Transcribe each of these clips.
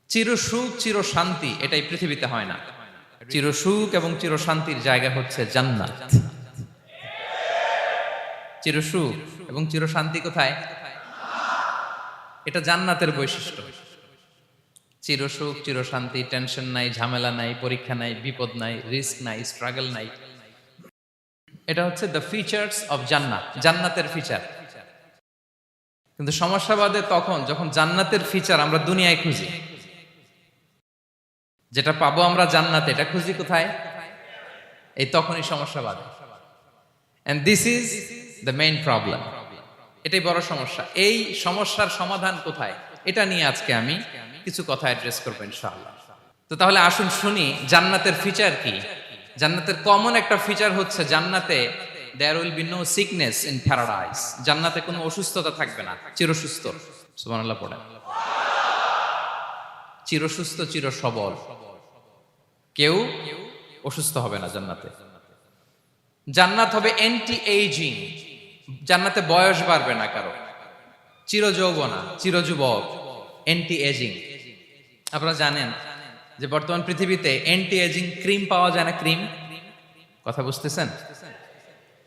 চিরসুখ চির শান্তি এটাই পৃথিবীতে হয় না। চিরসুখ এবং চির শান্তির জায়গা হচ্ছে জান্নাত। চিরসুখ এবং চির শান্তি কোথায়? এটা জান্নাতের বৈশিষ্ট্য। চিরসুখ চির শান্তি, টেনশন নাই, ঝামেলা নাই, পরীক্ষা নাই, বিপদ নাই, রিস্ক নাই, স্ট্রাগল নাই। এটা হচ্ছে দ্য ফিচার্স অফ জান্নাত, জান্নাতের ফিচার। কিন্তু সমস্যা বাদে তখন যখন জান্নাতের ফিচার আমরা দুনিয়ায় খুঁজি। যেটা পাবো আমরা জান্নাতে, এটা খুঁজি কোথায়? এই তখনই সমস্যা বাদে। And this is the main problem. এটাই বড় সমস্যা। এই সমস্যার সমাধান কোথায়, এটা নিয়ে আজকে আমি কিছু কথা অ্যাড্রেস করবো ইনশাআল্লাহ। তো তাহলে আসুন শুনি জান্নাতের ফিচার কি। জান্নাতের কমন একটা ফিচার হচ্ছে জান্নাতে there will be no sickness in paradise. জান্নাতে কোনো অসুস্থতা থাকবে না, চিরসুস্থ। সুবহানাল্লাহ পড়েন। চিরসুস্থ চির সবল, কেউ অসুস্থ হবে না জান্নাতে। জান্নাত হবে অ্যান্টি এইজিং, জান্নাতে বয়স বাড়বে না কারো, চির যৌবনা, চির যুবক, অ্যান্টি এজিং। আপনারা জানেন যে বর্তমান পৃথিবীতে অ্যান্টি এজিং ক্রিম পাওয়া যায় না? ক্রিম, কথা বুঝতেছেন?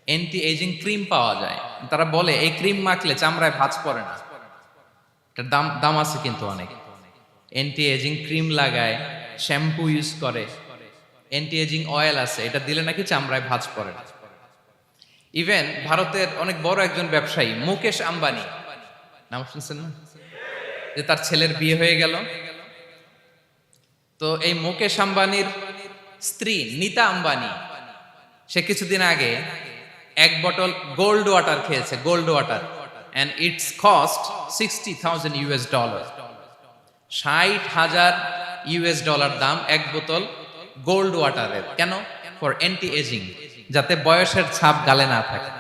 অ্যান্টি এজিং ক্রিম পাওয়া যায়। তারা বলে এই ক্রিম মাখলে চামড়ায় ভাঁজ পড়ে না। এটার দাম আছে কিন্তু অনেক। অ্যান্টি এজিং ক্রিম লাগায়, শ্যাম্পু ইউজ করে, অ্যান্টি এজিং অয়েল আছে, এটা দিলে নাকি চামড়ায় ভাঁজ পড়ে না। ইভেন ভারতের অনেক বড় একজন ব্যবসায়ী মুকেশ আম্বানি, নাম শুনছেন না? যে তার ছেলের বিয়ে হয়ে গেল। তো এই মুকেশ আম্বানির স্ত্রী নীতা আম্বানি, সে কিছুদিন আগে এক বটল গোল্ড ওয়াটার খেয়েছে, gold water, and it's cost $60,000। $60,000 দাম এক বোতল গোল্ড ওয়াটারের। কেন? ফর অ্যান্টি এজিং, যাতে বয়সের ছাপ গালে না থাকে।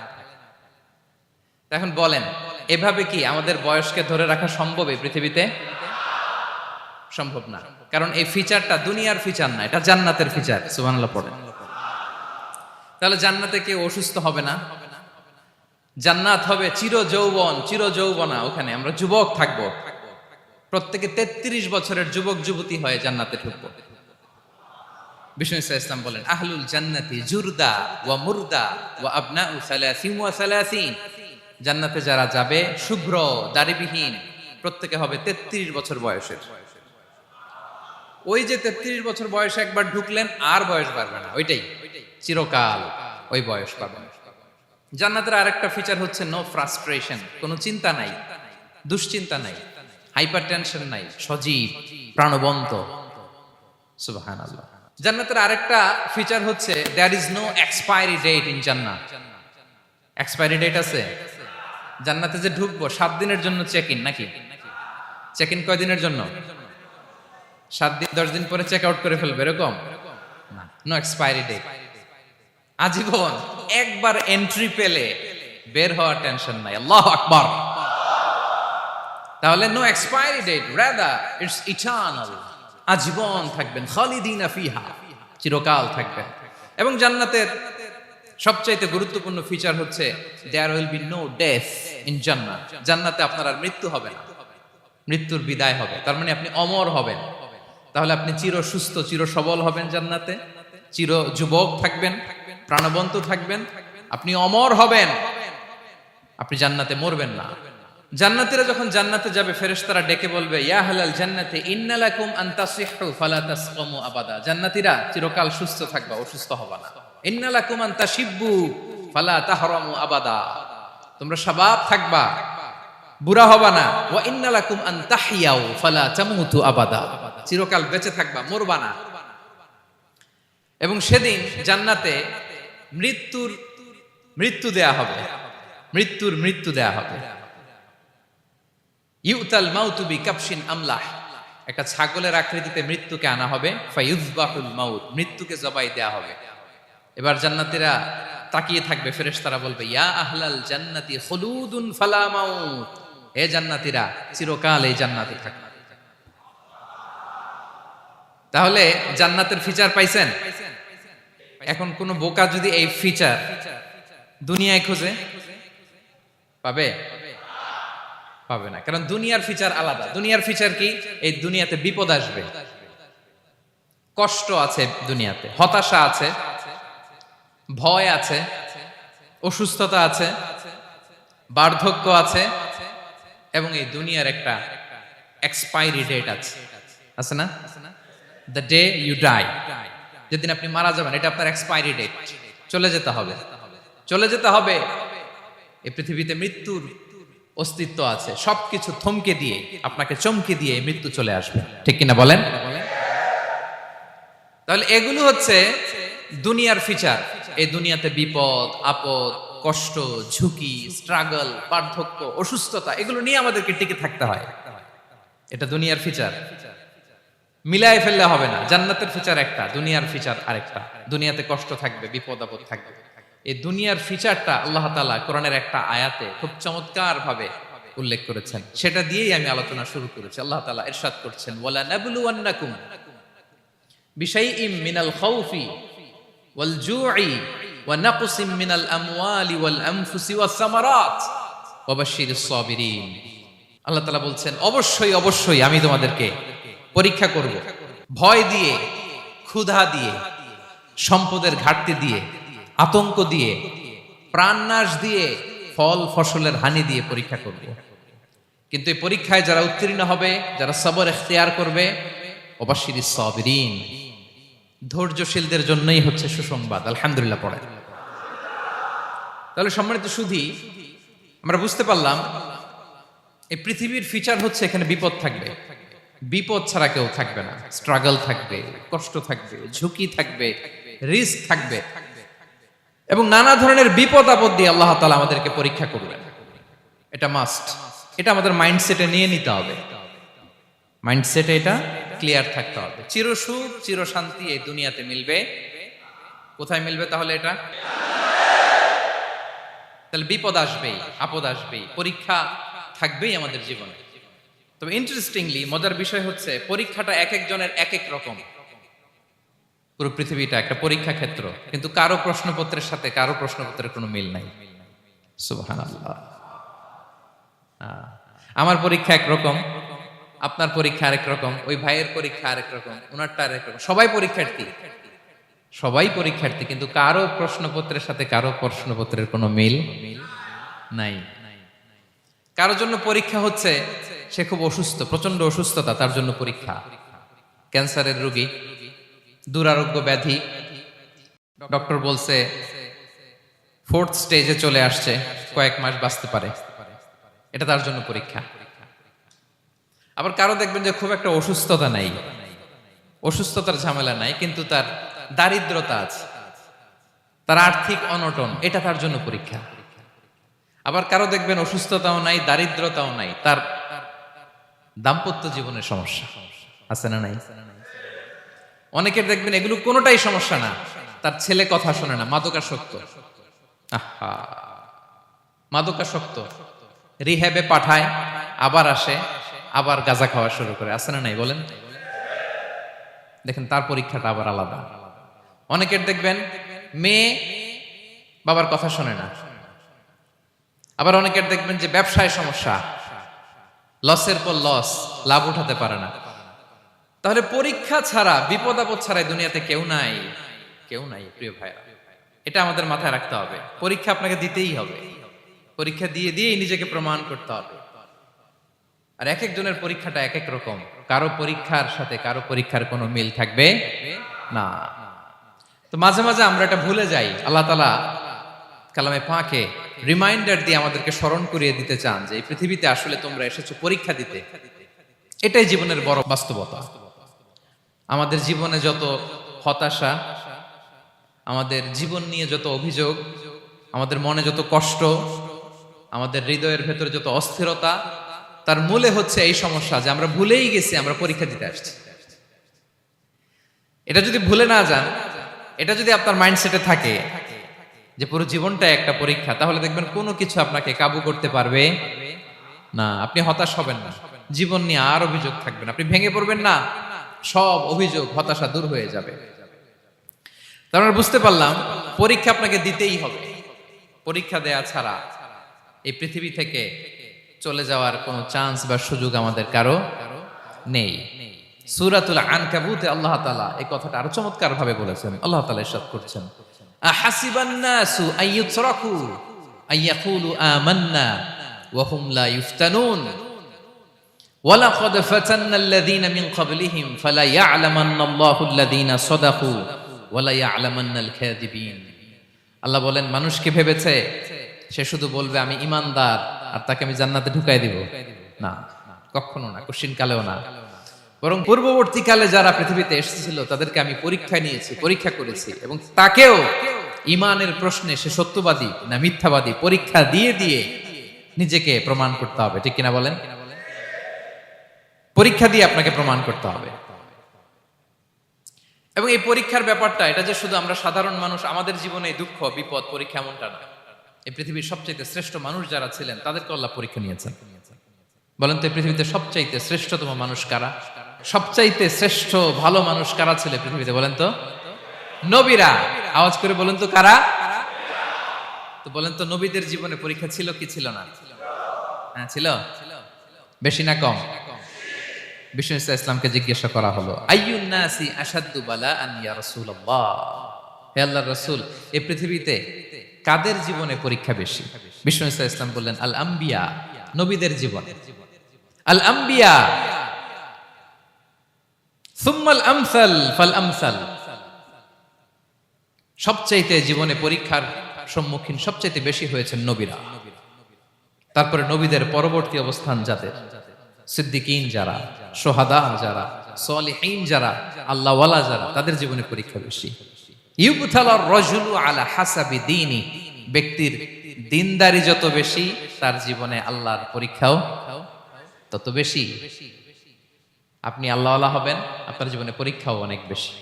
এখন বলেন, এভাবে কি আমাদের বয়সকে ধরে রাখা সম্ভব এই পৃথিবীতে? সম্ভব না, কারণ এই ফিচারটা দুনিয়ার ফিচার না, এটা জান্নাতের ফিচার। সুবহানাল্লাহ পড়েন। তাহলে জান্নাতে কেউ অসুস্থ হবে না। জান্নাত হবে চির যৌবন, চির যৌবনা। ওখানে আমরা যুবক থাকবো, প্রত্যেকে 33 বছরের যুবক যুবতী হয়ে জান্নাতে ঢুকবো। বিষ্ণু ইসলাম বলেন, আহলুল জান্নাতি জুরদা ওয়া মুরদা ওয়া আবনাউ সালাসিন ওয়া সালাসিন। জান্নাতে যারা যাবে শুভ্র দাড়িবিহীন, প্রত্যেকে হবে 33 বছর বয়সের। ওই যে 33 বছর বয়সে একবার ঢুকলেন, আর বয়স বাড়বে না, ওইটাই চিরকাল ওই বয়স পাবেন। জান্নাতের আরেকটা ফিচার হচ্ছে নো ফ্রাস্ট্রেশন, কোনো চিন্তা নাই, দুশ্চিন্তা নাই, হাইপার টেনশন নাই, সজীব প্রাণবন্ত। সুবহানাল্লাহ। জান্নাতের আরেকটা ফিচার হচ্ছে there is no expiry date in Jannat. Expiry date আছে? জান্নাতে যে ঢুকবো 7 দিনের জন্য চেক ইন, নাকি? চেক ইন কয় দিনের জন্য? 7 দিন, 10 দিন পরে চেক আউট করে ফেলবে, এরকম না। নো এক্সপায়ারি ডেট, আজীবন। একবার এন্ট্রি পেলে বের হওয়ার টেনশন নাই। আল্লাহু আকবার। তাহলে no expiry date, rather it's eternal. আজীবন থাকবেন, খালিদিনা ফিহা, চিরকাল থাকবেন। এবং জান্নাতের সবচাইতে গুরুত্বপূর্ণ ফিচার হচ্ছে there will be no death in Jannat. জান্নাতে আপনার আর মৃত্যু হবে না, মৃত্যুর বিদায় হবে। তার মানে আপনি অমর হবেন। তাহলে আপনি চির সুস্থ চির সবল হবেন জান্নাতে, চির যুবক থাকবেন, প্রাণবন্ত থাকবেন, আপনি অমর হবেন, আপনি জান্নাতে মরবেন না। জান্নাতীরা যখন জান্নাতে যাবে, ফেরেশতারা ডেকে বলবে, ইয়া আহলাল জান্নাতি ইন্না লাকুম আন তাসিহু ফালা তাসকামু আবাদা। জান্নাতীরা চিরকাল সুস্থ থাকবা, অসুস্থ হবা না। ইন্না লাকুম আন তাশিব্বু ফালা তাহরামু আবাদা, তোমরা শাবাব থাকবা, বুড়া হবা না। ওয়া ইন্না লাকুম আন তাহইয়াউ ফালা তামুতু আবাদা, চিরকাল বেঁচে থাকবা, মরবা না। এবং সেদিন জান্নাতে মৃত্যু দেয়া হবে, মৃত্যু দেয়া হবে। ইউতাল মাউতু বিকাবশিন আমলাহ, একটা ছাগলের আকৃতিতে মৃত্যুকে আনা হবে। ফায়ুযবাহুল মাউত, মৃত্যুকে জবাই দেয়া হবে। এবার জান্নাতীরা তাকিয়ে থাকবে, ফেরেশতারা বলবে, ইয়া আহলাল জান্নাতি খুলুদুন ফালা মাউত। হে জান্নাতীরা, চিরকাল এই জান্নাতে থাকবে। তাহলে জান্নাতের ফিচার পাইছেন? এখন কোন বোকা যদি এই ফিচার দুনিয়ায় খোঁজে, পাবে? পাবে না, কারণ দুনিয়ার ফিচার আলাদা। দুনিয়ার ফিচার কি? এই দুনিয়াতে বিপদ আসবে, কষ্ট আছে, দুনিয়াতে হতাশা আছে, ভয় আছে, অসুস্থতা আছে, বার্ধক্য আছে, এবং এই দুনিয়ার একটা এক্সপায়ারি ডেট আছে, আছে না? দ্য ডে ইউ ডাই, যেদিন আপনি মারা যাবেন, এটা আপনার এক্সপায়ারি ডেট, চলে যেতে হবে, চলে যেতে হবে। এই পৃথিবীতে মৃত্যুর অস্তিত্ব আছে, সবকিছু থমকে দিয়ে, আপনাকে চমকে দিয়ে মৃত্যু চলে আসবে, ঠিক কিনা বলেন? তাহলে এগুলো হচ্ছে দুনিয়ার ফিচার। এই দুনিয়াতে বিপদ আপদ, কষ্ট, ঝুঁকি, স্ট্রাগল, বার্ধক্য, অসুস্থতা, এগুলো নিয়ে আমাদেরকে টিকে থাকতে হয়। এটা দুনিয়ার ফিচার, মিলায় ফেললে হবে না। জান্নাতের ফিচার একটা, দুনিয়ার ফিচার আরেকটা। দুনিয়াতে কষ্ট থাকবে, বিপদ আপদ থাকবে। এই দুনিয়ার ফিচারটা আল্লাহ তাআলা কোরআনের একটা আয়াতে খুব চমৎকার ভাবে উল্লেখ করেছেন, সেটা দিয়েই আমি আলোচনা শুরু করেছি। আল্লাহ তাআলা ইরশাদ করছেন, ওয়ালা নাবলুওয়ান্নাকুম বিশাইইম মিনাল খাউফি ওয়াল জুই ওয়া নাকসিম মিনাল আমওয়ালি ওয়াল আনফুসি ওয়াস সামারাত ওয়া বাশশিরিস সাবিরিন। আল্লাহ তাআলা বলছেন, অবশ্যই অবশ্যই আমি তোমাদেরকে পরীক্ষা করব, ভয় দিয়ে, ক্ষুধা দিয়ে, সম্পদের ঘাটতি দিয়ে, আতঙ্ক দিয়ে, প্রাণনাশ দিয়ে, ফল ফসলের হানি দিয়ে পরীক্ষা করব। কিন্তু এই পরীক্ষায় যারা উত্তীর্ণ হবে, যারা সবর ইখতিয়ার করবে, ওয়াবাশশিরিস সাবিরিন, ধৈর্যশীলদের জন্যই হচ্ছে সুসংবাদ। আলহামদুলিল্লাহ পড়ে। তাহলে সম্মানিত সুধী, আমরা বুঝতে পারলাম এই পৃথিবীর ফিচার হচ্ছে এখানে বিপদ থাকবে, বিপদ ছাড়া কেউ থাকবে না। স্ট্রাগল থাকবে, কষ্ট থাকবে, ঝুঁকি থাকবে, রিস্ক থাকবে, এবং নানা ধরনের বিপদ আপদ দিয়ে আল্লাহ তাআলা আমাদেরকে পরীক্ষা করবেন। এটা মাস্ট, এটা আমাদের মাইন্ডসেটে নিয়ে নিতে হবে। মাইন্ডসেটে এটা ক্লিয়ার থাকতে হবে। চিরসুখ চিরশান্তি এই দুনিয়াতে মিলবে, কোথায় মিলবে তাহলে? এটা তাহলে বিপদ আসবেই, আপদ আসবেই, পরীক্ষা থাকবেই আমাদের জীবনে। তবে ইন্টারেস্টিংলি মজার বিষয় হচ্ছে, পরীক্ষাটা এক একজনের এক এক রকম। পুরো পৃথিবীটা একটা পরীক্ষা ক্ষেত্র, কিন্তু কারো প্রশ্নপত্রের সাথে কারো প্রশ্নপত্রের কোনো মিল নাই। সুবহানাল্লাহ। আমার পরীক্ষা একরকম, আপনার পরীক্ষা আরেক রকম, ওই ভাইয়ের পরীক্ষা আরেক রকম, ওনারটা আরেক রকম। সবাই পরীক্ষার্থী, সবাই পরীক্ষার্থী, কিন্তু কারো প্রশ্নপত্রের সাথে কারো প্রশ্নপত্রের কোনো মিল নাই। কারোর জন্য পরীক্ষা হচ্ছে সে খুব অসুস্থ, প্রচন্ড অসুস্থতা, তার জন্য পরীক্ষা। ক্যান্সারের রোগী, দুরারোগ্য ব্যাধি, ডক্টর বলছে 4th স্টেজে চলে আসছে, কয়েক মাস বাঁচতে পারে, এটা তার জন্য পরীক্ষা। আবার কারো দেখবেন যে খুব একটা অসুস্থতা নাই, অসুস্থতার ঝামেলা নাই, কিন্তু তার দারিদ্রতা আছে, তার আর্থিক অনটন, এটা তার জন্য পরীক্ষা। আবার কারো দেখবেন অসুস্থতাও নাই, দারিদ্রতাও নাই, তার দাম্পত্য জীবনের সমস্যা আছে না নাই? অনেকের দেখবেন এগুলো কোনোটাই সমস্যা না, তার ছেলে কথা শোনে না, মাদকাসক্ত। আহা, মাদকাসক্ত, রিহ্যাবে পাঠায়, আবার আসে, আবার গাঁজা খাওয়া শুরু করে, আছে না নাই বলেন? দেখেন তার পরীক্ষাটা আবার আলাদা। অনেকের দেখবেন মেয়ে বাবার কথা শোনে না। আবার অনেকের দেখবেন যে ব্যবসায় সমস্যা, লসের পর লস, লাভ উঠাতে পারে না। তাহলে পরীক্ষা ছাড়া, বিপদ আপদ ছাড়া দুনিয়াতে কেউ নাই, কেউ নাই প্রিয় ভাইরা। এটা আমাদের মাথায় রাখতে হবে। পরীক্ষা আপনাকে দিতেই হবে, পরীক্ষা দিয়ে দিয়েই নিজেকে প্রমাণ করতে হবে। আর এক একজনের পরীক্ষাটা এক এক রকম, কারো পরীক্ষার সাথে কারো পরীক্ষার কোনো মিল থাকবে না। তো মাঝে মাঝে আমরা এটা ভুলে যাই। আল্লাহ তাআলা কালামে পাকে রিমাইন্ডার দিয়ে আমাদেরকে স্মরণ করিয়ে দিতে চান যে এই পৃথিবীতে আসলে তোমরা এসেছো পরীক্ষা দিতে। এটাই জীবনের বড় বাস্তবতা। আমাদের জীবনে যত হতাশা, আমাদের জীবন নিয়ে যত অভিযোগ, আমাদের মনে যত কষ্ট, আমাদের হৃদয়ের ভেতরে যত অস্থিরতা, তার মূলে হচ্ছে এই সমস্যা যে আমরা ভুলেই গেছি আমরা পরীক্ষা দিতে আসছি। এটা যদি ভুলে না যান, এটা যদি আপনার মাইন্ডসেটে থাকে যে পুরো জীবনটা একটা পরীক্ষা, তাহলে দেখবেন কোনো কিছু আপনাকে কাবু করতে পারবে না। আপনি হতাশ হবেন না, জীবন নিয়ে আর অভিযোগ থাকবে না, আপনি ভেঙে পড়বেন না, সব অভিযোগ হতাশা দূর হয়ে যাবে। তার মানে বুঝতে পারলাম পরীক্ষা আপনাকে দিতেই হবে। পরীক্ষা দেয়া ছাড়া এই পৃথিবী থেকে চলে যাওয়ার কোনো চান্স বা সুযোগ আমাদের কারো নেই। সূরাতুল আনকাবুতে আল্লাহ তাআলা এই কথাটা আরো চমৎকার ভাবে বলেছেন। আল্লাহ তাআলা ইরশাদ করছেন, আহাসিবান নাসু আইয়ুতরাকু আইয়াকুলু আমান্না ওয়া হুম লা ইফতানুন ওয়ালাকাদ ফাতান্নাল্লাযীনা মিন ক্বাবলিহিম ফালা ইয়া'লামান্নাল্লাহু আল্লাযীনা সাদাকু ওয়া লা ইয়া'লামান্নাল কাযিবিন। আল্লাহ বলেন, মানুষ কি ভেবেছে সে শুধু বলবে আমি ঈমানদার আর তাকে আমি জান্নাতে ঢুকাই দিব? না, কখনো না, কোশ্চিন কালেও না। বরং পূর্ববর্তীকালে যারা পৃথিবীতে এসেছিল তাদেরকে আমি পরীক্ষায় নিয়েছি, পরীক্ষা করেছি, এবং তাকেও ঈমানের প্রশ্নে সে সত্যবাদী না মিথ্যাবাদী পরীক্ষা দিয়ে দিয়ে নিজেকে প্রমাণ করতে হবে। ঠিক কিনা বলেন? পরীক্ষা দিয়ে আপনাকে প্রমাণ করতে হবে। এবং এই পরীক্ষার ব্যাপারটা, এটা যে শুধু আমরা সাধারণ মানুষ আমাদের জীবনে দুঃখ বিপদ পরীক্ষা এমনটা না। এই পৃথিবীর সবচাইতে শ্রেষ্ঠ মানুষ যারা ছিলেন তাদেরকে আল্লাহ পরীক্ষা নিয়েছেন। বলেন তো, এই পৃথিবীতে সবচাইতে শ্রেষ্ঠতম মানুষ কারা? সবচাইতে শ্রেষ্ঠ ভালো মানুষ কারা ছিল পৃথিবীতে? বলেন তো, নবীরা। আওয়াজ করে বলেন তো, কারা? তো বলেন তো, নবীদের জীবনে পরীক্ষা ছিল কি ছিল না? হ্যাঁ, ছিল। বেশি না কম? বিষ্ণু ইসলামকে জিজ্ঞাসা করা হলো, আইয়ুন নাসি আশাদ্দু বালাআন ইয়া রাসূলুল্লাহ, হে আল্লাহর রাসূল, এই পৃথিবীতে কাদের জীবনে পরীক্ষা বেশি? বিষ্ণু ইসলাম বললেন, আল আম্বিয়া, নবীদের জীবন। আল আম্বিয়া সুম্মাল আমসাল ফাল আমসাল, সবচাইতে জীবনে পরীক্ষার সম্মুখীন সবচাইতে বেশি হয়েছেন নবীরা। তারপরে নবীদের পরবর্তী অবস্থান যাদের, সিদ্দিকিন যারা, সোহাদা যারা, সালিহিন যারা, আল্লাহওয়ালা যারা, তাদের জীবনে পরীক্ষা বেশি। ইউবতালার রাজুলু আলা হাসাবি দীনি, ব্যক্তির দিনদারি যত বেশি তার জীবনে আল্লাহর পরীক্ষাও তত বেশি। আপনি আল্লাহওয়ালা হবেন, আপনার জীবনে পরীক্ষাও অনেক বেশি।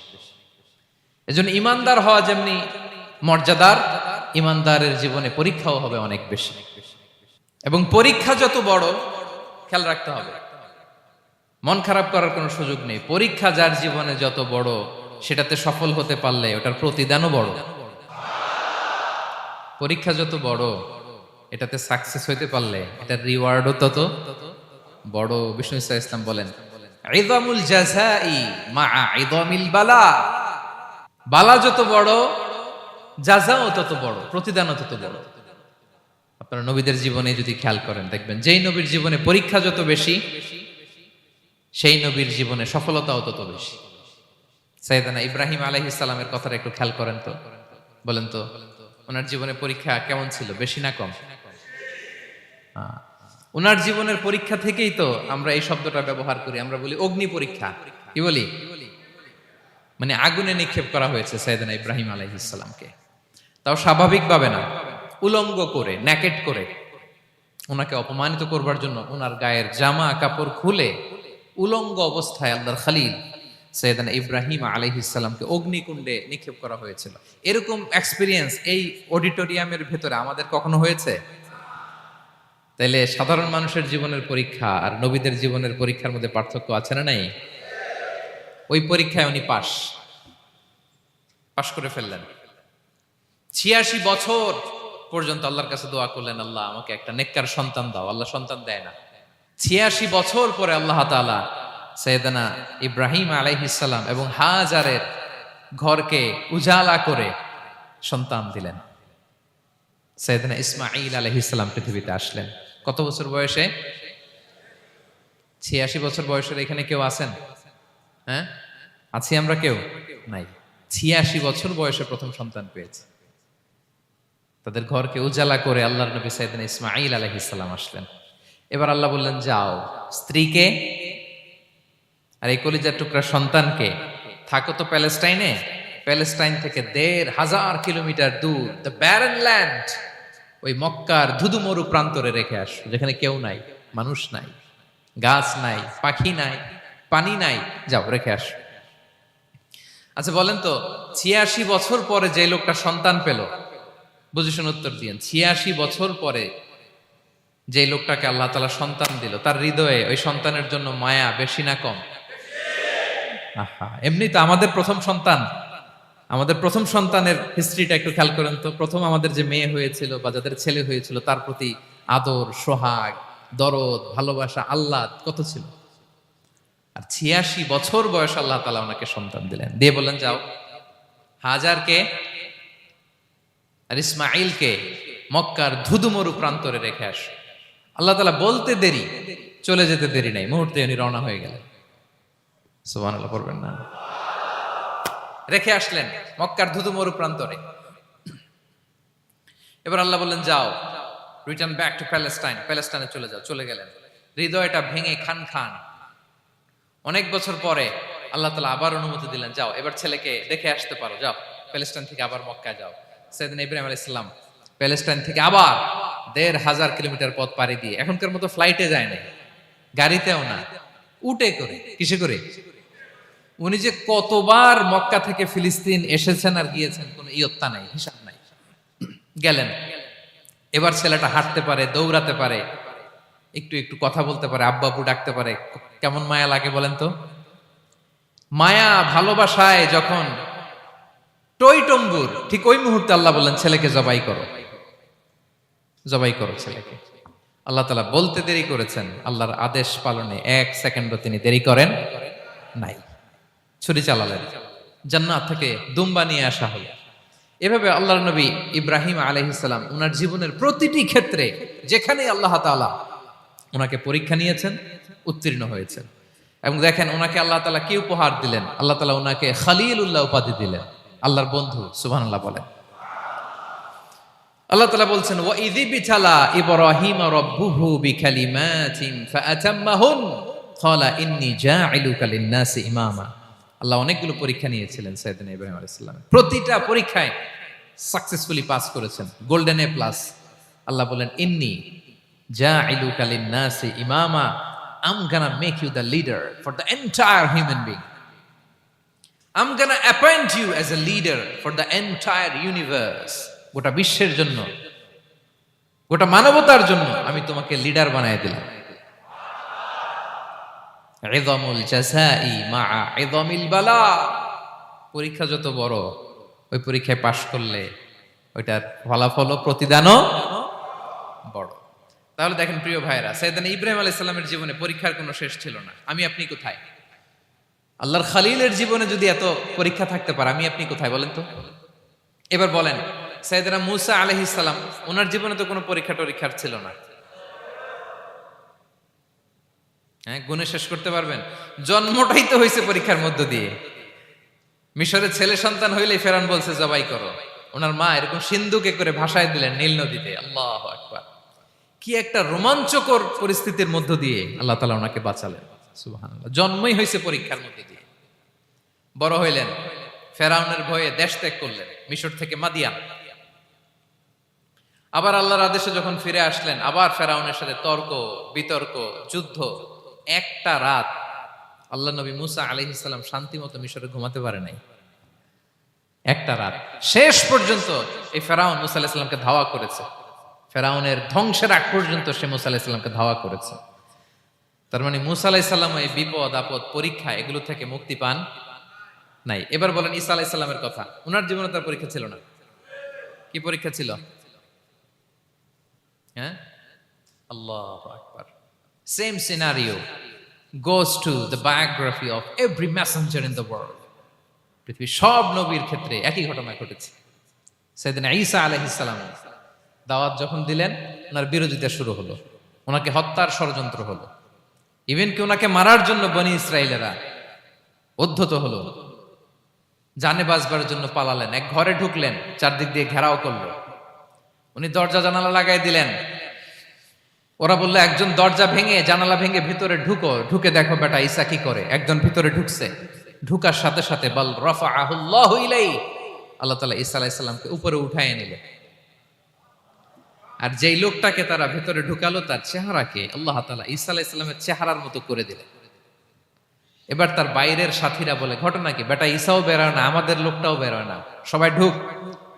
এজন্য ইমানদার হওয়া যেমনি মর্যাদার, ইমানদারের জীবনে পরীক্ষাও হবে অনেক বেশি। এবং পরীক্ষা যত বড়, খেয়াল রাখতে হবে, মন খারাপ করার কোনো সুযোগ নেই। পরীক্ষা যার জীবনে যত বড়, সেটাতে সফল হতে পারলে ওটার প্রতিদানও বড়। পরীক্ষা যত বড়, এটাতে সাকসেস হইতে পারলে এটার রিওয়ার্ডও তত বড়। বিষ্ণু ইসলাম বলেন, ইযামুল জাযাই মাআ ইযামিল বালা, বালা যত বড় জাযাও তত বড়, প্রতিদানও তত বড়। আপনারা নবীদের জীবনে যদি খেয়াল করেন, দেখবেন যেই নবীর জীবনে পরীক্ষা যত বেশি, সেই নবীর জীবনে সফলতাও তত বেশি। সাইয়েদনা ইব্রাহিম আলাইহিস সালামের কথাটা একটু খেয়াল করেন তো, বলেন তো, ওনার জীবনে পরীক্ষা কেমন ছিল? বেশি না কম? ওনার জীবনের পরীক্ষা থেকেই তো আমরা এই শব্দটা ব্যবহার করি। আমরা বলি অগ্নি পরীক্ষা। কি বলি? মানে আগুনে নিক্ষেপ করা হয়েছে সাইয়েদনা ইব্রাহিম আলাইহিস সালামকে। তাও স্বাভাবিকভাবে না, উলঙ্গ করে, ন্যাকেট করে ওনাকে অপমানিত করবার জন্য ওনার গায়ের জামা কাপড় খুলে উলঙ্গ অবস্থায় আল্লাহর খলিল সাইয়েদনা ইব্রাহিম আলাইহিস সালামকে অগ্নিকুণ্ডে নিক্ষেপ করা হয়েছিল। এরকম এক্সপেরিয়েন্স এই অডিটোরিয়ামের ভেতরে আমাদের কখনো হয়েছে? তাইলে সাধারণ মানুষের জীবনের পরীক্ষা আর নবীদের জীবনের পরীক্ষার মধ্যে পার্থক্য আছে না নাই? ওই পরীক্ষায় উনি পাশ করে ফেললেন। ৮৬ বছর পর্যন্ত আল্লাহর কাছে দোয়া করলেন, আল্লাহ আমাকে একটা নেককার সন্তান দাও। আল্লাহ সন্তান দেয় না। ৮৬ বছর পরে আল্লাহ তাআলা সাইয়েদনা ইব্রাহিম আলাইহিস সালাম এবং হাজারের ঘরকে উজালা করে সন্তান দিলেন। সাইয়েদনা ইসমাঈল আলাইহিস সালাম পৃথিবীতে আসলেন কত বছর বয়সে? ৮৬ বছর বয়সের এখানে কেউ আছেন? হ্যাঁ, আছি আমরা? কেউ নাই। ৮৬ বছর বয়সে প্রথম সন্তান পেয়েছে। তাদের ঘরকে উজালা করে আল্লাহর নবী সাইয়েদনা ইসমাঈল আলাইহিস সালাম আসলেন। এবার আল্লাহ বললেন, যাও স্ত্রীকে আর এই কলিজার টুকরা সন্তানকে, থাকো তো প্যালেস্টাইনে, প্যালেস্টাইন থেকে ১৫০০ কিলোমিটার দূর, দ্য ব্যারেন ল্যান্ড, ওই মক্কার ধুধুমরু প্রান্তরে রেখে আসো, যেখানে কেউ নাই, মানুষ নাই, গাছ নাই, পাখি নাই, পানি নাই, যাও রেখে আসো। আচ্ছা বলেন তো, ৮৬ বছর পরে যে লোকটা সন্তান পেল, বুঝে শুনে উত্তর দিয়েন, ৮৬ বছর পরে যে লোকটাকে আল্লাহ তাআলা সন্তান দিল, তার হৃদয়ে ওই সন্তানের জন্য মায়া বেশি না কম? এমনি তো আমাদের প্রথম সন্তানের হিস্ট্রিটা একটু খেয়াল করেন তো। প্রথম আমাদের যে মেয়ে হয়েছিল বা যাদের ছেলে হয়েছিল, তার প্রতি আদর, সোহাগ, দরদ, ভালোবাসা, আল্লাহ কত ছিল। আর ৮৬ বছর বয়স আল্লাহ তাআলা ওনাকে সন্তান দিলেন, দিয়ে বললেন যাও হাজারকে আর ইসমাইলকে মক্কার ধুধুমরু প্রান্তরে রেখে আস। আল্লাহ তাআলা বলতে দেরি, চলে যেতে দেরি নাই, মুহূর্তে উনি রওনা হয়ে গেলেন। সুবহানাল্লাহ পড়বেন না? রেখে আসলেন মক্কার ধুধুমরু প্রান্তরে। এবার আল্লাহ বললেন যাও, রিটার্ন ব্যাক টু প্যালেস্টাইন, প্যালেস্টাইনে চলে যাও। চলে গেলেন, হৃদয়টা ভেঙে খান খান। অনেক বছর পরে আল্লাহ তাআলা আবার অনুমতি দিলেন, যাও এবার ছেলেকে দেখে আসতে পারো, যাও প্যালেস্টাইন থেকে আবার মক্কায় যাও। সাইয়েদনা ইব্রাহিম আলাইহিস সালাম প্যালেস্টাইন থেকে আবার ১৫০০ কিলোমিটার পথ পাড়ি দিয়ে, এখনকার মতো ফ্লাইটে যায় না, গাড়িতেও না, উটে করে। কিসে করে? উনি যে কতবার মক্কা থেকে ফিলিস্তিন এসেছেন আর গিয়েছেন কোনো ইয়ত্তা নাই, হিসাব নাই। গেলেন, এবার ছেলেটা হাঁটতে পারে, দৌড়াতে পারে, একটু একটু কথা বলতে পারে, আব্বা আব্বু ডাকতে পারে। কেমন মায়া লাগে বলেন তো? মায়া ভালোবাসায় যখন টইটম্বুর, ঠিক ওই মুহূর্তে আল্লাহ বললেন ছেলেকে জবাই করো, জবাই করো ছেলেকে। আল্লাহ তাআলা বলতে দেরি করেছেন, আল্লাহর আদেশ পালনে ১ সেকেন্ডও তিনি দেরি করেন নাই। ছুরি চালালেন, জান্নাত থেকে দুম্বা নিয়ে আসা হলো। এভাবে আল্লাহর নবী ইব্রাহিম আলাইহিস সালাম উনার জীবনের প্রতিটি ক্ষেত্রে যেখানে আল্লাহ তাআলা ওনাকে পরীক্ষা নিয়েছেন, উত্তীর্ণ হয়েছেন। এবং দেখেন ওনাকে আল্লাহ তাআলা কি উপহার দিলেন, আল্লাহ তাআলা ওনাকে খলিলুল্লাহ উপাধি দিলেন, আল্লাহর বন্ধু। সুবহানাল্লাহ বলেন। আল্লাহ তাআলা বলছেন ওয়া ইযি বিতালা ইব্রাহিম রাব্বুহু বিকালিমাতিন ফাআতাম্মাহুন ক্বালা ইন্নী জাঈলুকা লিন-নাসি ইমামা। আল্লাহ অনেকগুলো পরীক্ষা নিয়েছিলেন সাইয়েদনা ইব্রাহিম আলাইহিস সালাম, প্রতিটা পরীক্ষায় সাকসেসফুলি পাস করেছেন, গোল্ডেন এ প্লাস। আল্লাহ বলেন ইন্নী জাঈলুকা লিন-নাসি ইমামা, I'm gonna make you the leader for the entire human being. I'm gonna appoint you as a leader for the entire universe. গোটা বিশ্বের জন্য, গোটা মানবতার জন্য আমি তোমাকে লিডার বানায় দিলাম। ইযমুল জাযাই মা'a ইযমিল বালা। পরীক্ষা যত বড়, ওই পরীক্ষায় পাশ করলে ওইটার ফলাফল ও প্রতিদানও বড়। তাহলে দেখেন প্রিয় ভাইরা, সাইয়েদনা ইব্রাহিম আলাইহিস সালামের জীবনে পরীক্ষার কোনো শেষ ছিল না। আমি আপনি কোথায়? আল্লাহর খলিলের জীবনে যদি এত পরীক্ষা থাকতে পারে, আমি আপনি কোথায় বলেন তো? এবার বলেন, সাইয়েদনা মূসা আলাইহিস সালাম, ওনার জীবনে তো কোনো পরীক্ষা টরীক্ষার ছিল না। হ্যাঁ, গুণে শেষ করতে পারবেন? জন্মটাই তো হয়েছে পরীক্ষার মধ্য দিয়ে। মিশরের ছেলে সন্তান হইলেই ফেরাউন বলছে জবাই করো। ওনার মা এরকম সিন্ধুকে করে ভাসায় দিলেন নীল নদীতে। আল্লাহু আকবার! কি একটা রোমাঞ্চকর পরিস্থিতির মধ্য দিয়ে আল্লাহ তাআলা ওনাকে বাঁচালেন। সুবহানাল্লাহ। জন্মই হয়েছে পরীক্ষার মধ্যে দিয়ে। বড় হইলেন, ফেরাউনের ভয়ে দেশ ত্যাগ করলেন, মিশর থেকে মাদিয়ান। আবার আল্লাহর আদেশে যখন ফিরে আসলেন, আবার ফেরাউনের সাথে তর্ক বিতর্ক, যুদ্ধ। একটা রাত আল্লাহ নবী মুসা আলাইহিস সালাম শান্তি মতো মিশরে ঘুমাতে পারে নাই। একটা রাত। শেষ পর্যন্ত এই ফেরাউন মুসা আলাইহিস সালামকে ধাওয়া করেছে। ফেরাউনের ধ্বংসের আগ পর্যন্ত সে মুসা আলাইহিস সালামকে ধাওয়া করেছে। তার মানে মুসা আলাইহিস সালাম এই বিপদ আপদ পরীক্ষা এগুলো থেকে মুক্তি পান নাই। এবার বলেন ঈসা আলাইহিস সালামের কথা। ওনার জীবনে তার পরীক্ষা ছিল না? কি পরীক্ষা ছিল? হ্যাঁ, আল্লাহু আকবার। Same scenario goes to the biography of every messenger in the world. পৃথিবীর সব নবীর ক্ষেত্রে একই ঘটনা ঘটেছে। সাইয়েদনা ঈসা আলাইহিস সালাম দাওয়াত যখন দিলেন, ওনার বিরোধিতা শুরু হলো, ওনাকে হত্যার ষড়যন্ত্র হলো। ইভেন কি ওনাকে মারার জন্য বনি ইসরাইলেরা উদ্ধত হলো, জানে বাঁচবার জন্য পালালেন। এক ঘরে ঢুকলেন, চারদিক দিয়ে ঘেরাও করলো। উনি দরজা জানালা লাগাই দিলেন। ওরা বললো একজন দরজা ভেঙে জানালা ভেঙে ভিতরে ঢুকো, ঢুকে দেখো বেটা ঈসা কি করে। একজন ভিতরে ঢুকছে, ঢুকার সাথে সাথে বল রাফাআহুল্লাহু ইলাইহি, আল্লাহ তাআলা ঈসা আলাইহিস সালামকে উপরে উঠায় নিলেন। আর যেই লোকটাকে তারা ভিতরে ঢুকালো, তার চেহারাকে আল্লাহ তাআলা ঈসা আলাইহিস সালামের চেহারার মতো করে দিলেন। এবার তার বাইরের সাথীরা বলে ঘটনা কি, বেটা ঈসাও বেরোয় না, আমাদের লোকটাও বেরোয় না, সবাই ঢুক।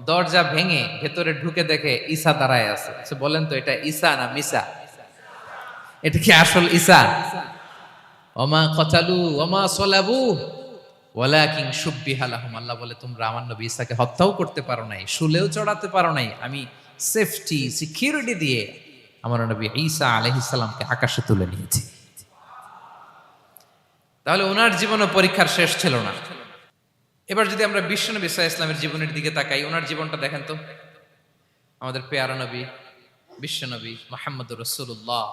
দরজা ভেঙে ভেতরে ঢুকে দেখে ঈসা দাঁড়ায় আছে। বলেন তো এটা ঈসা না মিসা? এটা কি আসল ঈসা? ওমা কতালু ওমা সলাবু ওয়ালাকিন শুব্বিহা লাহুম। আল্লাহ বলে তোমরা আমার নবী ঈসাকে হত্যাও করতে পারো নাই, শুলেও চড়াতে পারো নাই, আমি সেফটি সিকিউরিটি দিয়ে আমার নবী ঈসা আলাইহিস সালামকে আকাশে তুলে নিয়েছি। তাহলে ওনার জীবনও পরীক্ষার শেষ ছিল না। এবার যদি আমরা বিশ্বনবী সাল্লাল্লাহু আলাইহি ওয়াসাল্লামের জীবনের দিকে তাকাই, ওনার জীবনটা দেখেন তো। আমাদের পেয়ারা নবী বিশ্বনবী মুহাম্মদুর রাসূলুল্লাহ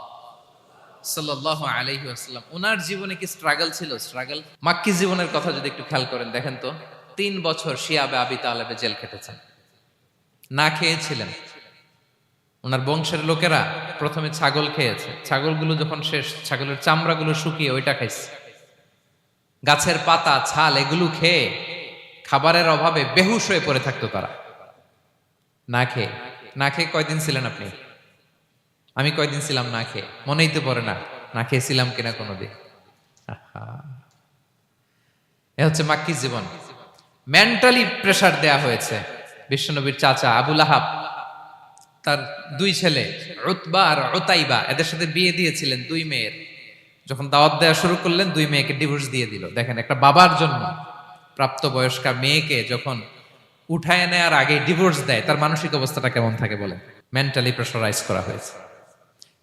সাল্লাল্লাহু আলাইহি ওয়াসাল্লাম, ওনার জীবনে কি স্ট্রাগল ছিল? স্ট্রাগল। মাক্কি জীবনের কথা যদি একটু খেয়াল করেন, দেখেন তো 3 বছর শিয়াবে আবি তালেবে জেল খেটেছেন, না খেয়েছিলেন। ওনার বংশের লোকেরা প্রথমে ছাগল খেয়েছে, ছাগলগুলো যখন শেষ, ছাগলের চামড়াগুলো শুকিয়ে ওইটা খাইছে। গাছের পাতা ছাল এগুলো খেয়ে খাবারের অভাবে বেহুশ হয়ে পড়ে থাকতো তারা। না খেয়ে কয়দিন ছিলেন আপনি? আমি কয়দিন ছিলাম না খেয়ে? মনেই তো পড়ে না, না খেয়েছিলাম কিনা কোনোদিন। এ হচ্ছে মাক্কি জীবন। মেন্টালি প্রেসার দেয়া হয়েছে। বিশ্বনবীর চাচা আবু লাহাব, তার 2 ছেলে উতবা আর উতাইবা, এদের সাথে বিয়ে দিয়েছিলেন 2 মেয়ের। যখন দাওয়াত দেওয়া শুরু করলেন, 2 মেয়েকে ডিভোর্স দিয়ে দিল। দেখেন, একটা বাবার জন্য প্রাপ্তবয়স্কা মেয়েকে যখন উঠায় নেয়ার আগে ডিভোর্স দেয়, তার মানসিক অবস্থাটা কেমন থাকে বলেন? মেন্টালি প্রেসারাইজ করা হয়েছে,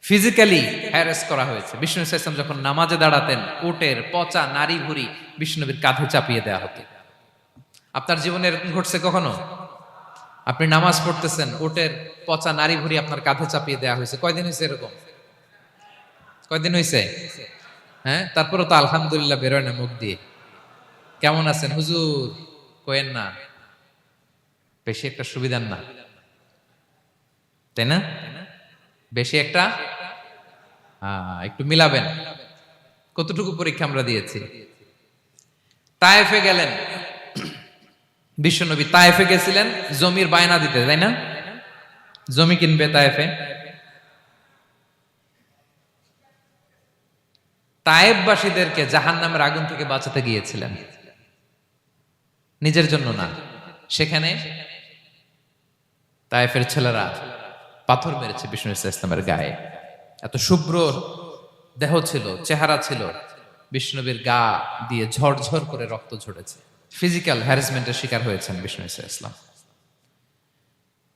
ফিজিক্যালি হ্যারাস করা হয়েছে। বিষ্ণু ইসলাম যখন নামাজে দাঁড়াতেন, উটের পচা নারী ভুঁড়ি বিষ্ণুনবীর কাঁধে চাপিয়ে দেওয়া হতো। আপনার জীবনে এরকম ঘটছে কখনো? আপনি নামাজ পড়তেছেন, উটের পচা নারী ভুঁড়ি আপনার কাঁধে চাপিয়ে দেওয়া হয়েছে। কয়দিন হয়েছে এরকম? কয়দিন হয়েছে? হ্যাঁ, তারপরে তো আলহামদুলিল্লাহ বেরোয় না মুখ দিয়ে। কেমন আছেন হুজুর কোয়েন না, বেশি একটা সুবিধার না, তাই না? বেশি একটা একটু মিলাবেন। কতটুকু পরীক্ষা আমরা দিয়েছি। তায়েফে গেলেন বিশ্বনবী, তায়েফে গেছিলেন জমির বায়না দিতে, তাই না? জমি কিনবে তায়েফে। তায়েফবাসীদেরকে জাহান্নামের আগুন থেকে বাঁচাতে গিয়েছিলেন, নিজের জন্য না। সেখানে তায়েফের ছেলেরা পাথর মেরেছে বিষ্ণু ইসলামের গায়ে। এত শুভ্র দেহ ছিল, চেহারা ছিল, বিষ্ণুবীর গা দিয়ে ঝরঝর করে রক্ত ঝরেছে। ফিজিক্যাল হ্যারাসমেন্টের শিকার হয়েছেন বিষ্ণু ইসলাম।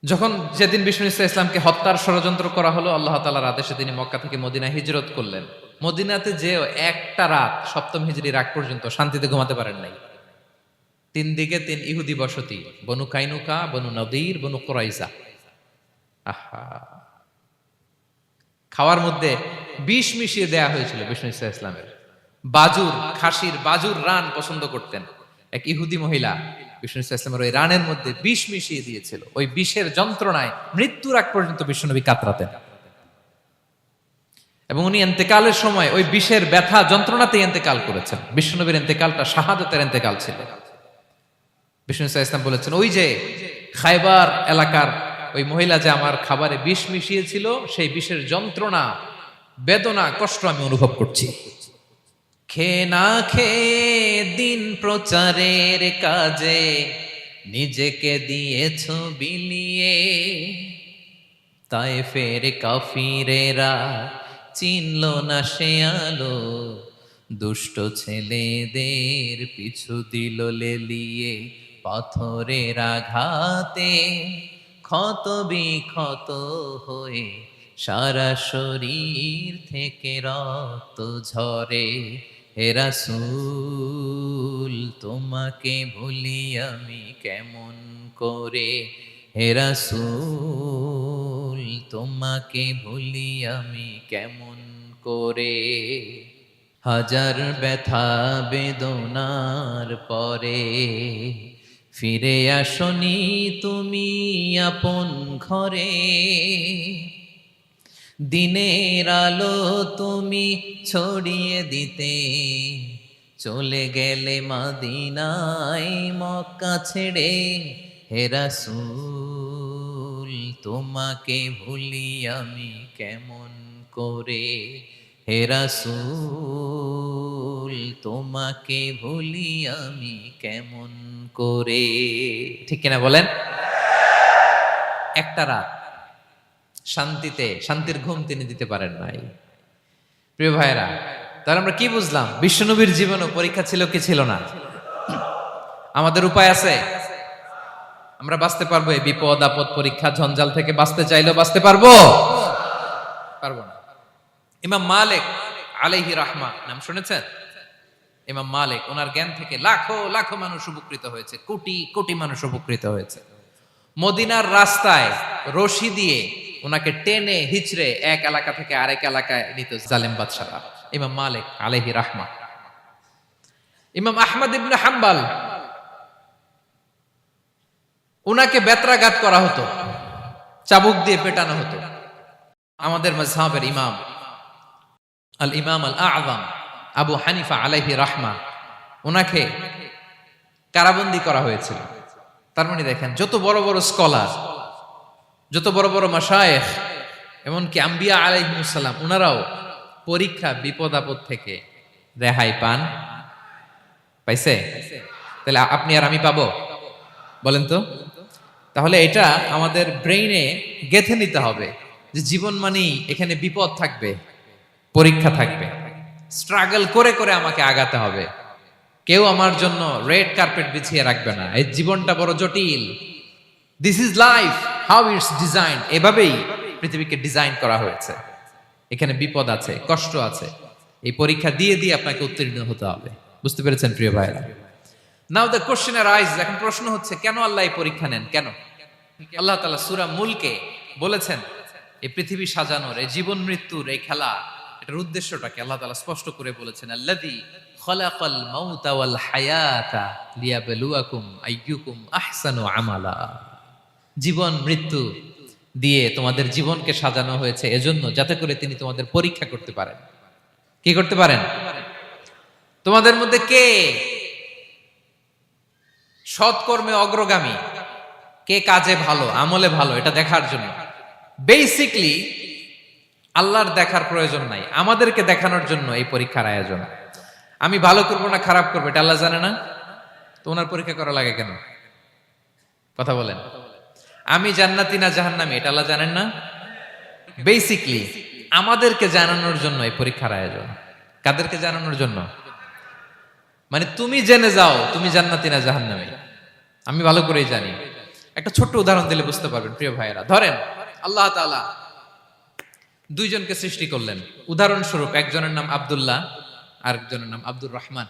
যখন যেদিন বিষ্ণু ইসলামকে হত্যার ষড়যন্ত্র করা হলো, আল্লাহ তাআলার আদেশে তিনি মক্কা থেকে মদিনায় হিজরত করলেন। মদিনাতে যে একটা রাত, 7ম হিজরির আগ পর্যন্ত শান্তিতে ঘুমাতে পারেন নাই। 3 দিকে 3 ইহুদি বসতি, বনু কাইনুকা, বনু নদীর, বনু কুরাইজা। আহা, খাওয়ার মধ্যে বিষ মিশিয়ে দেয়া হয়েছিল বিষ্ণু ইসলামের। বাজুর, খাসির বাজুর রান পছন্দ করতেন। এক ইহুদি মহিলা বিষ্ণু ইসলামের ওই রানের মধ্যে বিষ মিশিয়ে দিয়েছিল। ওই বিষের যন্ত্রণায় মৃত্যুর আগ পর্যন্ত বিশ্বনবী কাতরাতেন। এবং উনি ইন্তেকালের সময় ওই বিষের ব্যথা যন্ত্রণাতেই ইন্তেকাল করেছেন। বিশ্বনবীর ইন্তেকালটা শাহাদাতের ইন্তেকাল ছিল। বিষ্ণু ইসলাম বলেছেন, ওই যে খায়বার এলাকার ওই মহিলা যে আমার খাবারে বিষ মিশিয়েছিল, সেই বিষের যন্ত্রণা, বেদনা, কষ্ট আমি অনুভব করছি। খেয়ে না খেয়ে দিন প্রচারের কাজে নিজেকে দিয়েছ বিলিয়ে, তায়েফের কাফিরেরা চিনল না সে আলো, দুষ্ট ছেলেদের পিছু দিল লেলিয়ে, পাথরের আঘাতে ক্ষত বিক্ষত হয়ে সারা শরীর থেকে রক্ত ঝরে। হে রাসূল তোমাকে ভুলি আমি কেমন করে, হে রাসূল তোমাকে ভুলি আমি কেমন করে। হাজার ব্যথা বেদনার পরে ফিরে আসনি তুমি আপন ঘরে, দিনের আলো তুমি ছড়িয়ে দিতে চলে গেলে মদিনায় মক্কা ছেড়ে। হে রাসূল তোমাকে ভুলি আমি কেমন করে, হে রাসূল তোমাকে ভুলি আমি কেমন করে। ঠিক কিনা বলেন? একটা রাত শান্তিতে, শান্তির ঘুম তিনি দিতে পারেন নাই। প্রিয় ভাইরা, তাহলে আমরা কি বুঝলাম? বিশ্বনবীর জীবনও পরীক্ষা ছিল কি ছিল না? আমাদের উপায় আছে? আমরা বাঁচতে পারবো এই বিপদ আপদ পরীক্ষা ঝঞ্ঝাল থেকে? বাঁচতে চাইলেও বাঁচতে পারবো? পারবো না। ইমাম মালিক আলাইহি রাহমা নাম শুনেছেন? ইমাম মালিক, ওনার জ্ঞান থেকে লাখো লাখো মানুষ উপকৃত হয়েছে, কোটি কোটি মানুষ উপকৃত হয়েছে। মদিনার রাস্তায় রশি দিয়ে ওনাকে টেনে হিচড়ে এক এলাকা থেকে আরেক এলাকায় নিত জালেম বাদশারা। ইমাম মালিক আলাইহি রাহমা। ইমাম আহমদ ইবনে হাম্বল, ওনাকে বেত্রাঘাত করা হতো, চাবুক দিয়ে পেটানো হতো। আমাদের মাযহাবের ইমাম আল ইমাম আল আযম আবু হানিফা আলাইহি রাহমা, ওনাকে কারাবন্দী করা হয়েছিল। তার মানে দেখেন, যত বড় বড় স্কলার, যত বড় বড় মাশায়েখ, এমনকি আম্বিয়া আলাইহিমুস সালাম, ওনারাও পরীক্ষা বিপদ আপদ থেকে রেহাই পান। পাইছে? তাহলে আপনি আর আমি পাবো? বলেন তো। তাহলে এটা আমাদের ব্রেইনে গেঁথে নিতে হবে যে জীবন মানেই এখানে বিপদ থাকবে, পরীক্ষা থাকবে, স্ট্রাগল করে করে আমাকে আগাতে হবে। কেউ আমার জন্য রেড কার্পেট বিছিয়ে রাখবে না। এই জীবনটা বড় জটিল। This is life, how it's design. এভাবেই পৃথিবীকে ডিজাইন করা হয়েছে। এখানে বিপদ আছে, কষ্ট আছে। এই পরীক্ষা দিয়ে দিয়ে আপনাকে উত্তীর্ণ হতে হবে। বুঝতে পেরেছেন প্রিয় ভাইরা? নাও দ্য কোশ্চেন আরাইজ, এখন প্রশ্ন হচ্ছে, কেন আল্লাহ এই পরীক্ষা নেন? কেন? আল্লাহ তাআলা সূরা মুলকে বলেছেন, এই পৃথিবী সাজানোর, এই জীবন মৃত্যুর এই খেলা, এটার উদ্দেশ্যটাকে আল্লাহ তাআলা স্পষ্ট করে বলেছেন। আল্লাযী খালাকাল মাউতা ওয়াল হায়াতা লিয়াবলুয়াকুম আইয়ুকুম আহসানু আমালা। জীবন মৃত্যু দিয়ে তোমাদের জীবনকে সাজানো হয়েছে এজন্য, যাতে করে তিনি তোমাদের পরীক্ষা করতে পারেন। কি করতে পারেন? তোমাদের মধ্যে কে সৎকর্মে অগ্রগামী, কে কাজে ভালো, আমলে ভালো, এটা দেখার জন্য। বেসিকলি আল্লাহর দেখার প্রয়োজন নাই, আমাদেরকে দেখানোর জন্য এই পরীক্ষার আয়োজন। আমি ভালো করবো না খারাপ করবো এটা আল্লাহ জানে না? তো ওনার পরীক্ষা করা লাগে কেন? কথা বলেন। আমি জান্নাতি না জাহান্নামী এটা আল্লাহ জানেন না? বেসিকলি আমাদেরকে জানানোর জন্য এই পরীক্ষার আয়োজন। কাদেরকে জানানোর জন্য? মানে তুমি জেনে যাও তুমি জান্নাতি না জাহান্নামী। আমি ভালো করেই জানি। একটা ছোট্ট উদাহরণ দিলে বুঝতে পারবেন প্রিয় ভাইয়েরা। ধরেন আল্লাহ তাআলা দুইজনকে সৃষ্টি করলেন। উদাহরণস্বরূপ একজনের নাম আব্দুল্লাহ, আরেকজনের নাম আব্দুর রহমান।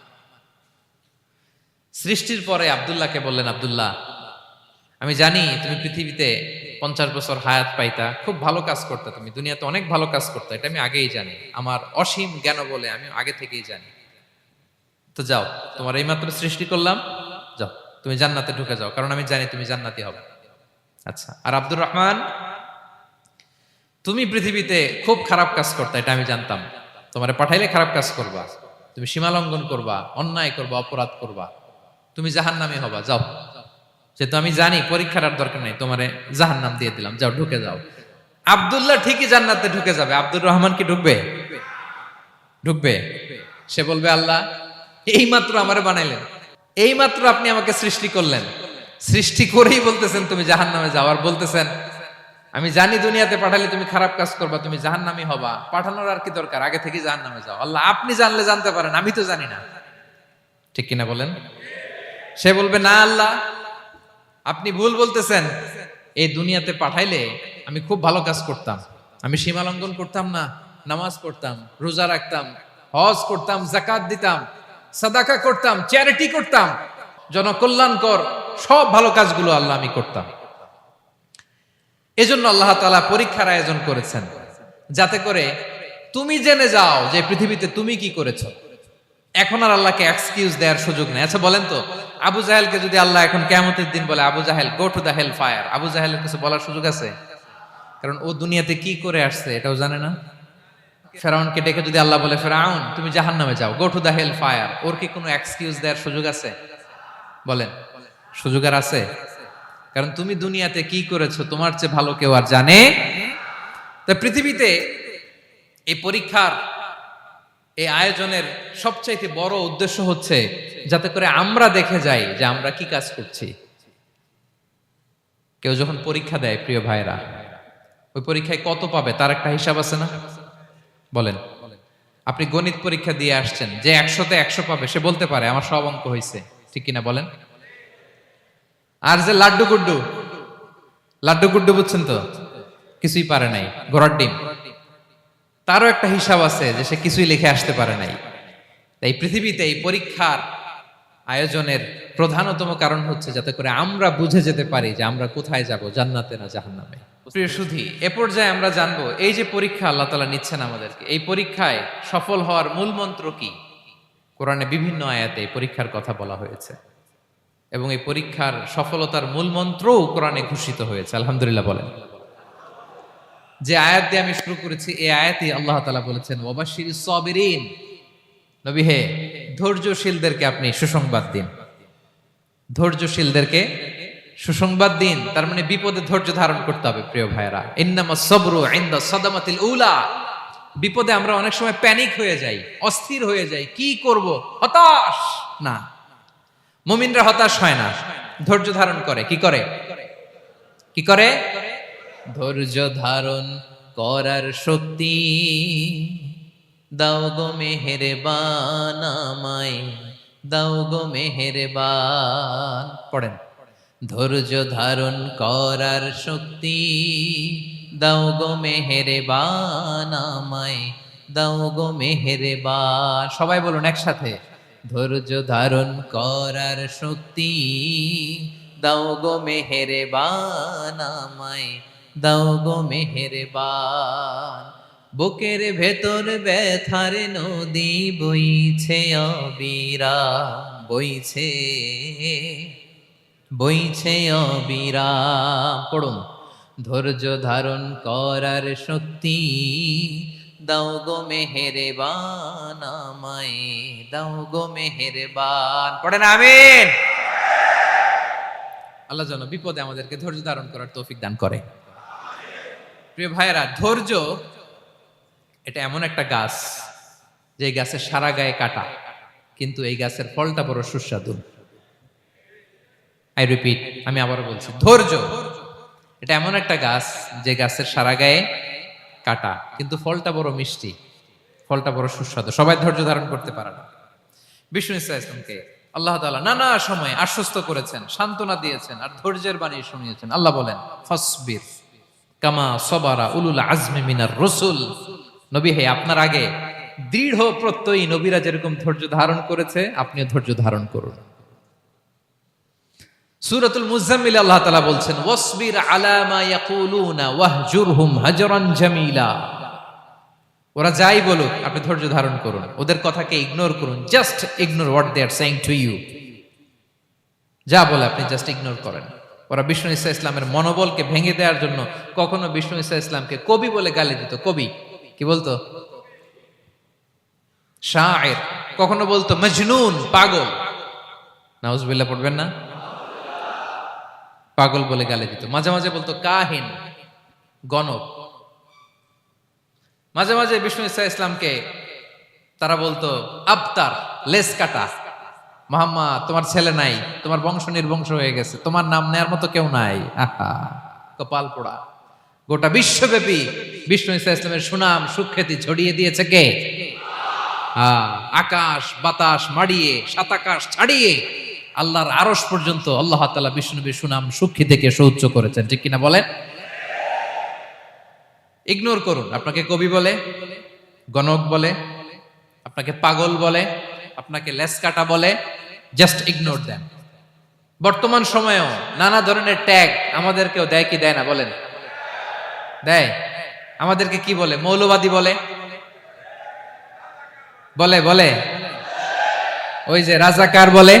সৃষ্টির পরে আব্দুল্লাহকে বললেন, আব্দুল্লাহ, আমি জানি তুমি পৃথিবীতে 50 বছর হায়াত পাইতা, খুব ভালো কাজ করতে, তুমি দুনিয়াতে অনেক ভালো কাজ করতে, এটা আমি আগেই জানি। আমার অসীম জ্ঞান বলে আমি আগে থেকেই জানি। তো যাও, তোমার এইমাত্র সৃষ্টি করলাম, যাও তুমি জান্নাতে ঢুকে যাও, কারণ আমি জানি তুমি জান্নাতি হবে। আচ্ছা, আর আব্দুর রহমান, তুমি পৃথিবীতে খুব খারাপ কাজ করতে, এটা আমি জানতাম। তোমারে পাঠাইলে খারাপ কাজ করবা, তুমি সীমা লঙ্ঘন করবা, অন্যায় করবা, অপরাধ করবা, তুমি জাহান্নামী হবা। যাও, যেহেতু আমি জানি পরীক্ষার আর দরকার নেই, তোমারে জাহান্নাম দিয়ে দিলাম, যাও ঢুকে যাও। আব্দুল্লাহ ঠিকই জান্নাতে ঢুকে যাবে, আব্দুর রহমান কি ঢুকবে? ঢুকবে। সে বলবে, আল্লাহ এইমাত্র আমারে বানাইলেন, এইমাত্র আপনি আমাকে সৃষ্টি করলেন, সৃষ্টি করেই বলতেছেন তুমি জাহান্নামে যাও, আর বলতেছেন আমি জানি দুনিয়াতে পাঠালে তুমি খারাপ কাজ করবা, তুমি জাহান্নামী হবা, পাঠানোর আর কি দরকার, আগে থেকে জাহান্নামে যাও। আল্লাহ আপনি জানলে জানতে পারেন, আমি তো জানি না। ঠিক কিনা বলেন? সে বলবে, না আল্লাহ আপনি ভুল বলতেছেন, এই দুনিয়াতে পাঠাইলে আমি খুব ভালো কাজ করতাম, আমি সীমা লঙ্ঘন করতাম না, নামাজ পড়তাম, রোজা রাখতাম, হজ করতাম, যাকাত দিতাম, সাদাকা করতাম, চ্যারিটি করতাম, জনকল্যাণকর সব ভালো কাজগুলো আল্লাহ আমি করতাম। এজন্য আল্লাহ তাআলা পরীক্ষার আয়োজন করেছেন, যাতে করে তুমি জেনে যাও যে পৃথিবীতে তুমি কি করেছো। এখন আর আল্লাহকে এক্সকিউজ দেওয়ার সুযোগ নেই। আচ্ছা বলেন তো, আবু জাহেলকে যদি আল্লাহ এখন কিয়ামতের দিন বলে, Abu Jahl go to the hell fire, Abu জাহেলের কিছু বলার সুযোগ আছে? কারণ ও দুনিয়াতে কি করে আসছে এটাও জানে না। ফেরাউনকে ডেকে যদি আল্লাহ বলে, ফেরাউন তুমি জাহান্নামে যাও, go to the hell fire, ওর কি কোনো এক্সকিউজ দেওয়ার সুযোগ আছে? বলেন, সুযোগ আর আছে? কারণ তুমি দুনিয়াতে কি করেছো তোমার চেয়ে ভালো কেউ আর জানে। তা পৃথিবীতে এই পরীক্ষার এই আয়োজনের সবচাইতে বড় উদ্দেশ্য হচ্ছে যাতে করে আমরা দেখে যাই যে আমরা কি কাজ করছি। কেউ যখন পরীক্ষা দেয় প্রিয় ভাইরা, ওই পরীক্ষায় কত পাবে তার একটা হিসাব আছে না? বলেন, আপনি গণিত পরীক্ষা দিয়ে আসছেন, যে 100তে 100 পাবে সে বলতে পারে আমার সব অঙ্ক হয়েছে, ঠিক কিনা বলেন? আর যে লাড্ডু গুড্ডু বুঝছেন তো, কিছুই পারে নাই, ঘোড়ার ডিম, তারও একটা হিসাব আছে যে সে কিছুই লিখে আসতে পারে নাই। তাই পৃথিবীতে এই পরীক্ষার আয়োজনের প্রধানতম কারণ হচ্ছে যাতে করে আমরা বুঝে যেতে পারি যে আমরা কোথায় যাব, জান্নাতে না জাহান্নামে। প্রিয় সুধী, এ পর্যায়ে আমরা জানবো এই যে পরীক্ষা আল্লাহ তাআলা নিচ্ছেন আমাদেরকে, এই পরীক্ষায় সফল হওয়ার মূল মন্ত্র কি। কোরআনে বিভিন্ন আয়াতে এই পরীক্ষার কথা বলা হয়েছে এবং এই পরীক্ষার সফলতার মূল মন্ত্রও কোরআনে ঘোষিত হয়েছে। আলহামদুলিল্লাহ বলেন। যে আয়াত দিয়ে আমি শুরু করেছি এই আয়াতে আল্লাহ তাআলা বলেছেন ওয়াবাশশিরিস সাবিরিন, নবী হে ধৈর্যশীলদেরকে আপনি সুসংবাদ দিন। ধৈর্যশীলদেরকে সুসংবাদ দিন, তার মানে বিপদে ধৈর্য ধারণ করতে হবে। প্রিয় ভাইরা, ইন্নামাস সাবরু ইনদা সাদামাতিল উলা, বিপদে আমরা অনেক সময় প্যানিক হয়ে যাই, অস্থির হয়ে যাই, কি করব, হতাশ না। মুমিনরা হতাশ হয় না, ধৈর্য ধারণ করে। কি করে? কি করে? ধৈর্য ধারণ করার শক্তি দাও গো মেহেরবান আমায়, দাও গো মেহেরবান। পড়েন, ধৈর্য ধারণ করার শক্তি দাও গো মেহেরবান আমায়, দাও গো মেহেরবান। সবাই বলুন একসাথে, ধৈর্য ধারণ করার শক্তি দাও গো মেহেরবান আমায়, দাও গো মেহেরবান। বুকের ভেতর ব্যথার নদী বইছে অবিরাম, বইছে বইছে অবিরাম। পড়ুন, ধৈর্য ধারণ করার শক্তি দাও গো মেহেরবান আমায়, দাও গো মেহেরবান। পড়েন আমিন। আল্লাহ যেন বিপদে আমাদেরকে ধৈর্য ধারণ করার তৌফিক দান করে। প্রিয় ভাইয়েরা, ধৈর্য এটা এমন একটা গাছ যে গাছের সারা গায়ে কাটা, কিন্তু এই গাছের ফলটা বড় সুস্বাদু। আই রিপিট, আমি আবারও বলছি, ধৈর্য এটা এমন একটা গাছ যে গাছের সারা গায়ে কাটা, কিন্তু ফলটা বড় মিষ্টি, ফলটা বড় সুস্বাদু। সবাই ধৈর্য ধারণ করতে পারে না। বিষ্ণু ইসলামকে আল্লাহ তাআলা নানা সময় আশ্বস্ত করেছেন, সান্ত্বনা দিয়েছেন আর ধৈর্যের বাণী শুনিয়েছেন। আল্লাহ বলেন ফাসবির কামা সবারা উলুল আজমি মিনার রাসূল, নবী হে আপনার আগে দৃঢ় প্রত্যয়ী নবীরা যেরকম ধৈর্য ধারণ করেছে আপনিও ধৈর্য ধারণ করুন। সূরাতুল মুজাম্মিল আল্লাহ তাআলা বলছেন ওয়াসবির আলা মা ইয়াকুলুনা ওয়াহজুরহুম হাজরান জামিলা, ওরা যাই বলুক আপনি ধৈর্য ধারণ করুন, ওদের কথাকে ইগনোর করুন। Just ignore what they are saying to you, যা বলে আপনি জাস্ট ইগনোর করেন। ওরা বিষ্ণু ঈসা ইসলামের মনোবলকে ভেঙে দেওয়ার জন্য কখনো বিষ্ণু ঈসা ইসলামকে কবি বলে গালি দিত। কবি কি বলতো? শায়ের। কখনো বলতো মজনুন, পাগল। নাউজুবিল্লাহ পড়বেন না? পাগল বলে গালি দিত। মাঝে মাঝে বলতো কাহিন, গণক। মাঝে মাঝে বিষ্ণু ঈসা ইসলামকে তারা বলতো আবতার, লেস কাটা। মুহাম্মদ তোমার ছেলে নাই, তোমার বংশ নির্বংশ হয়ে গেছে, তোমার নাম নেয়ার মতো কেউ নাই। আহা, কপাল পোড়া। গোটা বিশ্বব্যাপী বিষ্ণু ঈসা ইসলামের সুনাম সুখ্যাতি ছড়িয়ে দিয়েছে কে? আকাশ বাতাস মাড়িয়ে, সাত আকাশ ছাড়িয়ে আল্লাহর আরশ পর্যন্ত আল্লাহ তাআলা বিষ্ণুনবীর সুনাম সুখ্যাতিকে সৌচ্চ করেছেন। ঠিক কিনা বলেন? ইগনোর করুন। আপনাকে কবি বলে, গণক বলে, আপনাকে পাগল বলে, আপনাকে লেসকাটা বলে, জাস্ট ইগনোর দেন। বর্তমান সময়েও নানা ধরনের ট্যাগ আমাদেরকেও দেয় কি দেয় না বলেন? দেয়। আমাদেরকে কি বলে? মৌলবাদী বলে, বলে বলে ওই যে রাজাকার বলে।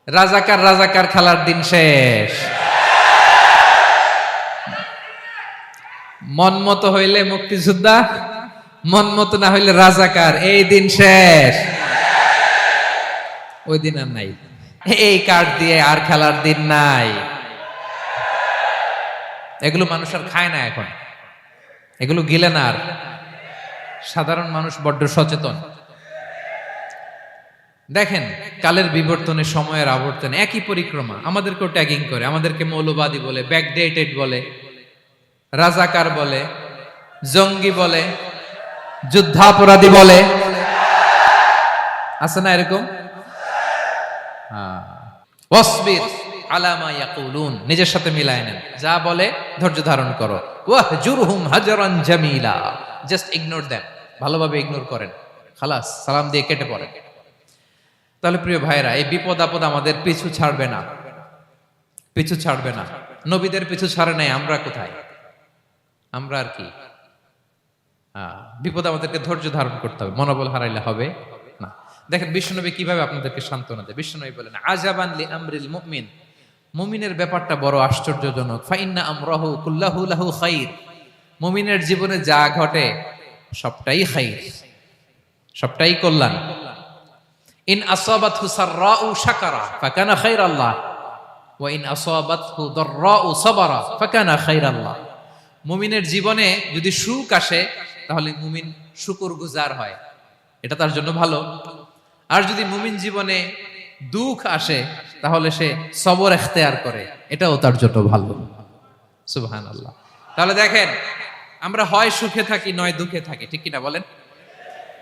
রাজাকার রাজাকার খেলার দিন শেষ। মন মতো হইলে মুক্তিযোদ্ধা, মন মতো না হইলে রাজাকার, এই দিন শেষ। ওই দিন আর নাই। এই কার্ড দিয়ে আর খেলার দিন নাই। এগুলো মানুষ আর খায় না এখন, এগুলো গিলে না আর। সাধারণ মানুষ বড্ড সচেতন। দেখেন, কালের বিবর্তনে, সময়ের আবর্তনে একই পরিক্রমা আমাদেরকেও ট্যাগিং করে। আমাদেরকে মৌলবাদী বলে, ব্যাকডেটেড বলে, রাজাকার বলে, জঙ্গি বলে, যুদ্ধাপরাধী বলে। আছে না এরকম? ওয়াসবির আলা মা ইয়াকুলুন, নিজের সাথে মিলায় নেন, যা বলে ধৈর্য ধারণ করো। ওয়াহজুরহুম হাজরান জামিলা, জাস্ট ইগনোর দেম, ভালোভাবে ইগনোর করেন, খালাস, সালাম দিয়ে কেটে পড়েন। তাহলে প্রিয় ভাইরা, এই বিপদ আপদ আমাদের পিছু ছাড়বে না, পিছু ছাড়বে না। নবীদের পিছু ছাড়ে নাই, আমরা কোথায়? আমরা আর কি? বিপদ আমাদেরকে ধৈর্য ধারণ করতে হবে, মনোবল হারাইলে হবে না। দেখেন বিশ্বনবী কিভাবে আপনাদেরকে সান্ত্বনা দেয়। বিশ্বনবী বলেন, আজাবান লি আমরিল মুমিন, মুমিনের ব্যাপারটা বড় আশ্চর্যজনক। ফাইন্না আমরাহু কুল্লাহু লাহু খাইর, মুমিনের জীবনে যা ঘটে সবটাই খাইর, সবটাই কল্যাণ। ইন আসাবাতহু সাররাউ শাকারা ফাকানা খাইরাল্লাহ ওয়া ইন আসাবাতহু দাররাউ সাবারা ফাকানা খাইরাল্লাহ। মুমিনের জীবনে যদি সুখ আসে তাহলে মুমিন শুকরগুজার হয়, এটা তার জন্য ভালো। আর যদি মুমিন জীবনে দুঃখ আসে তাহলে সে সবর ইখতিয়ার করে, এটাও তার জন্য ভালো। সুবহানাল্লাহ। তাহলে দেখেন, আমরা হয় সুখে থাকি নয় দুঃখে থাকি, ঠিক কিনা বলেন?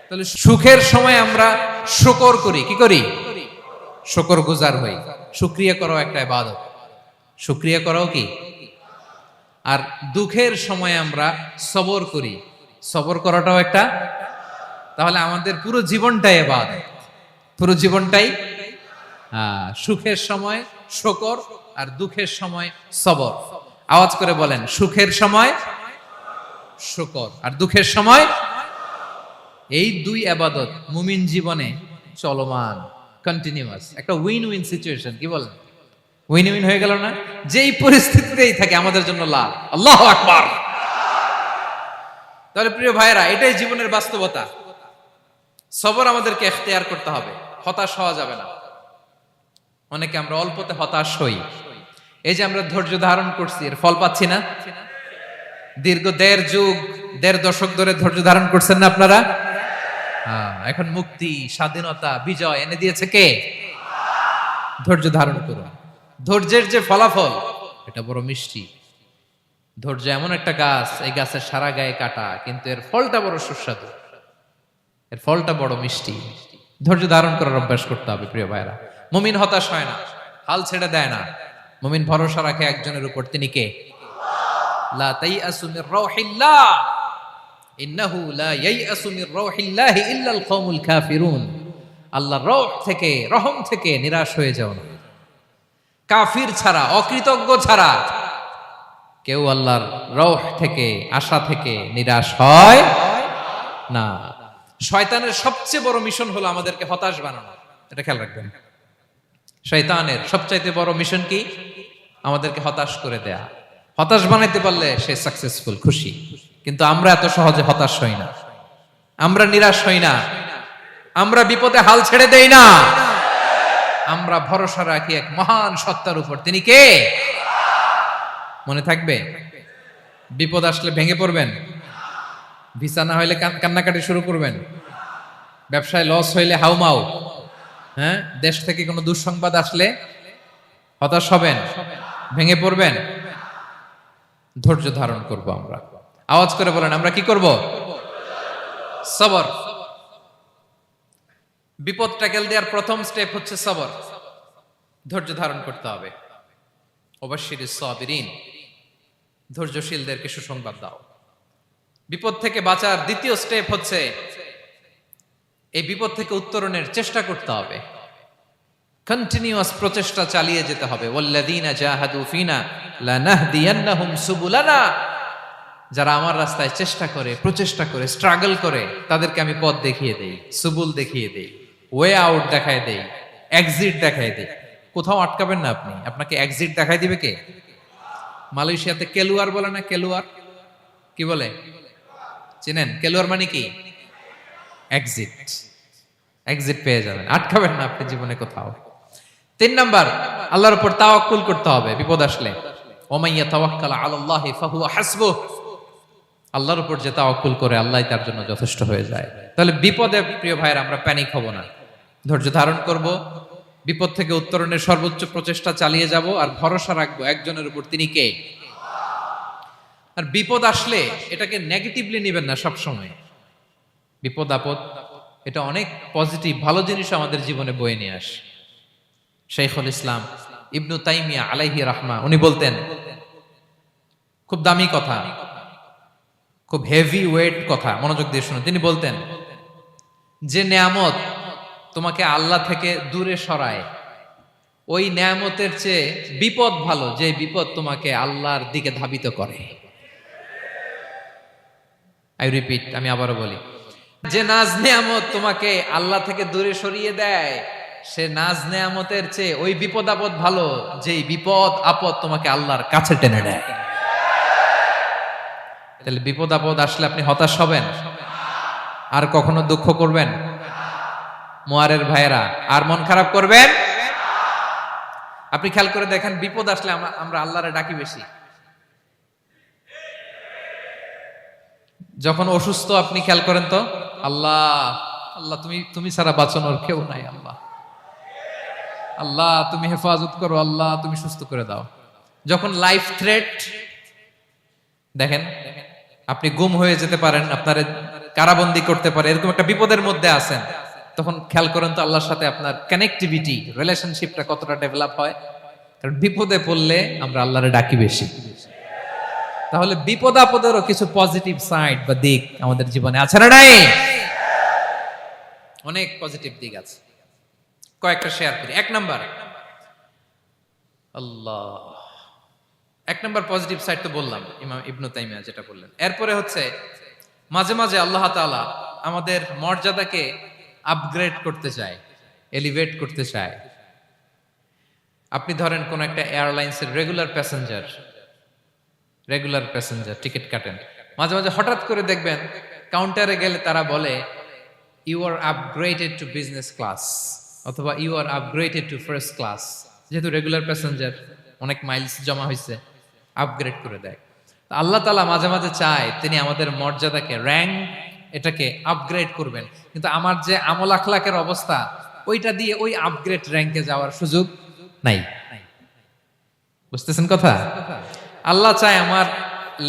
তাহলে সুখের সময় আমরা শুকর করি, কি করি? শুকরগুজার হই। শুকরিয়া করাও একটা ইবাদত, শুকরিয়া করাও কি? আর দুঃখের সময় আমরা সবর করি, সবর করাটাও একটা। তাহলে আমাদের পুরো জীবনটাই ইবাদত, পুরো জীবনটাই সুখের সময় শুকর আর দুঃখের সময় সবর। আওয়াজ করে বলেন, সুখের সময় শুকর আর দুঃখের সময়। এই দুই ইবাদত মুমিন জীবনে চলমান, কন্টিনিউয়াস, একটা উইন উইন সিচুয়েশন। কি বলেন? উইন উইন হয়ে গেল না? যেই পরিস্থিতিতেই থাকে আমাদের জন্য লাভ। আল্লাহু আকবার। তাহলে প্রিয় ভাইরা, এটাই জীবনের বাস্তবতা। সবর আমাদেরকে ইখতিয়ার করতে হবে, হতাশ হওয়া যাবে না। অনেকে আমরা অল্পতে হতাশ হই। এই যে আমরা ধৈর্য ধারণ করছি, এর ফল পাচ্ছি না? দীর্ঘ দেড় দশক ধরে ধৈর্য ধারণ করছেন না আপনারা? এখন মুক্তি, স্বাধীনতা, বিজয় এনে দিয়েছে কে? ধৈর্য ধারণ করুন। ধৈর্যের যে ফলাফল, এটা বড় মিষ্টি। ধৈর্য এমন একটা গাছ, এই গাছের সারা গায়ে কাটা, কিন্তু এর ফলটা বড় সুস্বাদু, এর ফলটা বড় মিষ্টি। ধৈর্য ধারণ করার অভ্যাস করতে হবে প্রিয় ভাইরা। মুমিন হতাশ হয় না, হাল ছেড়ে দেয় না। মুমিন ভরসা রাখে একজনের উপর, তিনি কে? লা তাইয়াসু মির রাউহিল্লাহ ইন্নাহু লা ইয়াইয়াসু মির রাউহিল্লাহি ইল্লাল কওমুল কাফিরুন। আল্লাহর রহ থেকে, রহম থেকে নিরাশ হয়ে যাও না। কাফির ছাড়া, অকৃতজ্ঞ ছাড়া কেউ আল্লাহর রহ থেকে, আশা থেকে নিরাশ হয় না। শয়তানের সবচেয়ে বড় মিশন হলো আমাদেরকে হতাশ বানানো, এটা খেয়াল রাখবেন। শয়তানের সবচাইতে বড় মিশন কি? আমাদেরকে হতাশ করে দেয়া। হতাশ বানাইতে পারলে সে সাকসেসফুল, খুশি। কিন্তু আমরা এত সহজে হতাশ হই না, আমরা নিরাশ হই না, আমরা বিপদে হাল ছেড়ে দেই না। আমরা ভরসা রাখি এক মহান সত্তার উপর, তিনি কে? মনে থাকবে? বিপদ আসলে ভেঙে পড়বেন, ভিসা না হইলে কান্নাকাটি শুরু করবেন, ব্যবসায় লস হইলে হাউমাউ, দেশ থেকে কোনো দুঃসংবাদ আসলে হতাশ হবেন, ভেঙে পড়বেন। ধৈর্য ধারণ করব আমরা। আওয়াজ করে বলেন, আমরা কি করব? সবর। বিপদ ট্যাকেল দেওয়ার প্রথম স্টেপ হচ্ছে সবর, ধৈর্য ধারণ করতে হবে। ওয়াবাশশিরিস সাবিরিন, ধৈর্যশীলদেরকে সুসংবাদ দাও। বিপদ থেকে বাঁচার দ্বিতীয় স্টেপ হচ্ছে এই বিপদ থেকে উত্তরণের চেষ্টা করতে হবে, কন্টিনিউয়াস প্রচেষ্টা চালিয়ে যেতে হবে। ওয়াল্লাযীনা জাহাদু ফিনা লানাহদিয়ান্নাহুম সুবুলানা, যারা আমার রাস্তায় চেষ্টা করে, প্রচেষ্টা করে, স্ট্রাগল করে, তাদেরকে আমি পথ দেখিয়ে দেই, সুবুল দেখিয়ে দেই, ওয়ে আউট দেখায় দেই, এক্সিট দেখায় দেই। কোথাও আটকাবেন না আপনি, আপনাকে এক্সিট দেখাই দিবে কে? মালয়েশিয়াতে কেলুয়ার বলে না? কেলুয়ার কি বলে চিনেন? কেলুয়ার মানে কি? এক্সিট। এক্সিট পেয়ে যাবেন, আটকাবেন না আপনি জীবনে কোথাও। 3 নাম্বার, আল্লাহর উপর তাওয়াক্কুল করতে হবে বিপদ আসলে। ওমাইয়া তাওয়াক্কাল আলাল্লাহি ফাহুয়া হাসবুহ, আল্লাহর উপর যে তাওয়াক্কুল করে আল্লাহই তার জন্য যথেষ্ট হয়ে যায়। তাহলে বিপদে প্রিয় ভাইরা আমরা প্যানিক হব না, ধৈর্য ধারণ করব, বিপদ থেকে উত্তরণের সর্বোচ্চ প্রচেষ্টা চালিয়ে যাব, আর ভরসা রাখবো একজনের উপর, তিনি কে? আর বিপদ আসলে এটাকে নেগেটিভলি নেবেন না সব সময়। বিপদ আপদ এটা অনেক পজিটিভ, ভালো জিনিস আমাদের জীবনে বয়ে নিয়ে আসে। শাইখুল ইসলাম ইবনু তাইমিয়া আলাইহি রাহমা উনি বলতেন, খুব দামি কথা, খুব হেভি ওয়েট কথা, মনোযোগ দিয়ে শুনুন। তিনি বলতেন, যে নেয়ামত তোমাকে আল্লাহ থেকে দূরে সরায়, ওই নেয়ামতের চেয়ে বিপদ ভালো, যে বিপদ তোমাকে আল্লাহর দিকে ধাবিত করে। আই রিপিট, আমি আবারও বলি, যে নাজ নেয়ামত তোমাকে আল্লাহ থেকে দূরে সরিয়ে দেয়, সে নাজ নেয়ামতের চেয়ে ওই বিপদ আপদ ভালো, যেই বিপদ আপদ তোমাকে আল্লাহর কাছে টেনে নেয়। তাহলে বিপদ আপদ আসলে আপনি হতাশ হবেন? আর কখনো দুঃখ করবেন? মোয়ারের ভাইয়েরা, আর মন খারাপ করবেন? আপনি খেয়াল করে দেখেন, বিপদ আসলে আমরা আল্লাহরে ডাকি বেশি। যখন অসুস্থ আপনি খেয়াল করেন তো, আল্লাহ আল্লাহ তুমি ছাড়া বাঁচানোর কেউ নাই, আল্লাহ আল্লাহ তুমি হেফাজত করো, আল্লাহ তুমি সুস্থ করে দাও। যখন লাইফ থ্রেট, দেখেন আপনি গুম হয়ে যেতে পারেন, আপনার কারাবন্দি করতে পারে, এরকম একটা বিপদের মধ্যে আছেন, তখন খেয়াল করেন তো আল্লাহর সাথে আপনার কানেক্টিভিটি, রিলেশনশিপটা কতটা ডেভেলপ হয়। কারণ বিপদে পড়লে আমরা আল্লাহরে ডাকি বেশি। তাহলে বিপদ আপদেরও কিছু পজিটিভ সাইড বা দিক আমাদের জীবনে আছে না নাই? অনেক পজিটিভ দিক আছে, কয়েকটা শেয়ার করি। এক নাম্বার পজিটিভ সাইড তো বললাম, ইমাম ইবনু তাইমিয়া যেটা বললেন। এরপরে হচ্ছে মাঝে মাঝে আল্লাহ তাআলা আমাদের মর্যাদাকে আপগ্রেড করতে চায়, এলিভেট করতে চায়। আপনি ধরেন কোন একটা এয়ারলাইন্সের রেগুলার প্যাসেঞ্জার টিকিট কাটেন, মাঝে মাঝে হঠাৎ করে দেখবেন কাউন্টারে গেলে তারা বলে, you are upgraded to business class, অথবা you are upgraded to first class. যেহেতু রেগুলার প্যাসেঞ্জার, অনেক মাইলস জমা হয়েছে, আপগ্রেড করে দেয়। আল্লাহ তাআলা মাঝে মাঝে চায় তিনি আমাদের মর্যাদাকে, র্যাঙ্ক, এটাকে আপগ্রেড করবেন। কিন্তু আমার যে আমল আখলাকের অবস্থা, ওইটা দিয়ে ওই আপগ্রেড র্যাঙ্কে যাওয়ার সুযোগ নাই। বুঝতেছেন কথা? আল্লাহ চায় আমার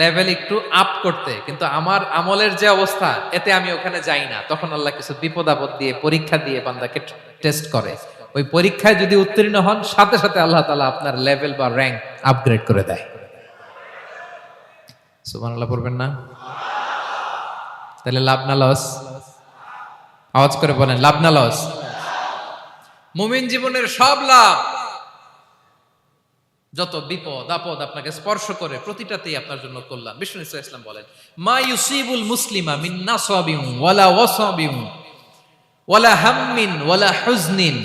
লেভেল একটু আপ করতে, কিন্তু আমার আমলের যে অবস্থা, এতে আমি ওখানে যাই না। তখন আল্লাহ কিছু বিপদ আপদ দিয়ে, পরীক্ষা দিয়ে বান্দাকে টেস্ট করে। ওই পরীক্ষায় যদি উত্তীর্ণ হন, সাথে সাথে আল্লাহ তাআলা আপনার লেভেল বা র্যাঙ্ক আপগ্রেড করে দেয়। সুবহানাল্লাহ পড়বেন না? তাহলে লাভ না লস? আওয়াজ করে বলেন, লাভ না লস? মুমিন জীবনের সব লাভ। যত বিপদ আপদ আপনাকে স্পর্শ করে, প্রতিটাতেই আপনার জন্য কল্যাণ। বিষ্ণু ইসলাম বলেন, মা ইউসিবুল মুসলিমা মিন নাসাবিন ওয়ালা ওয়াসাবিন ওয়ালা হাম্মিন ওয়ালা হুজনিন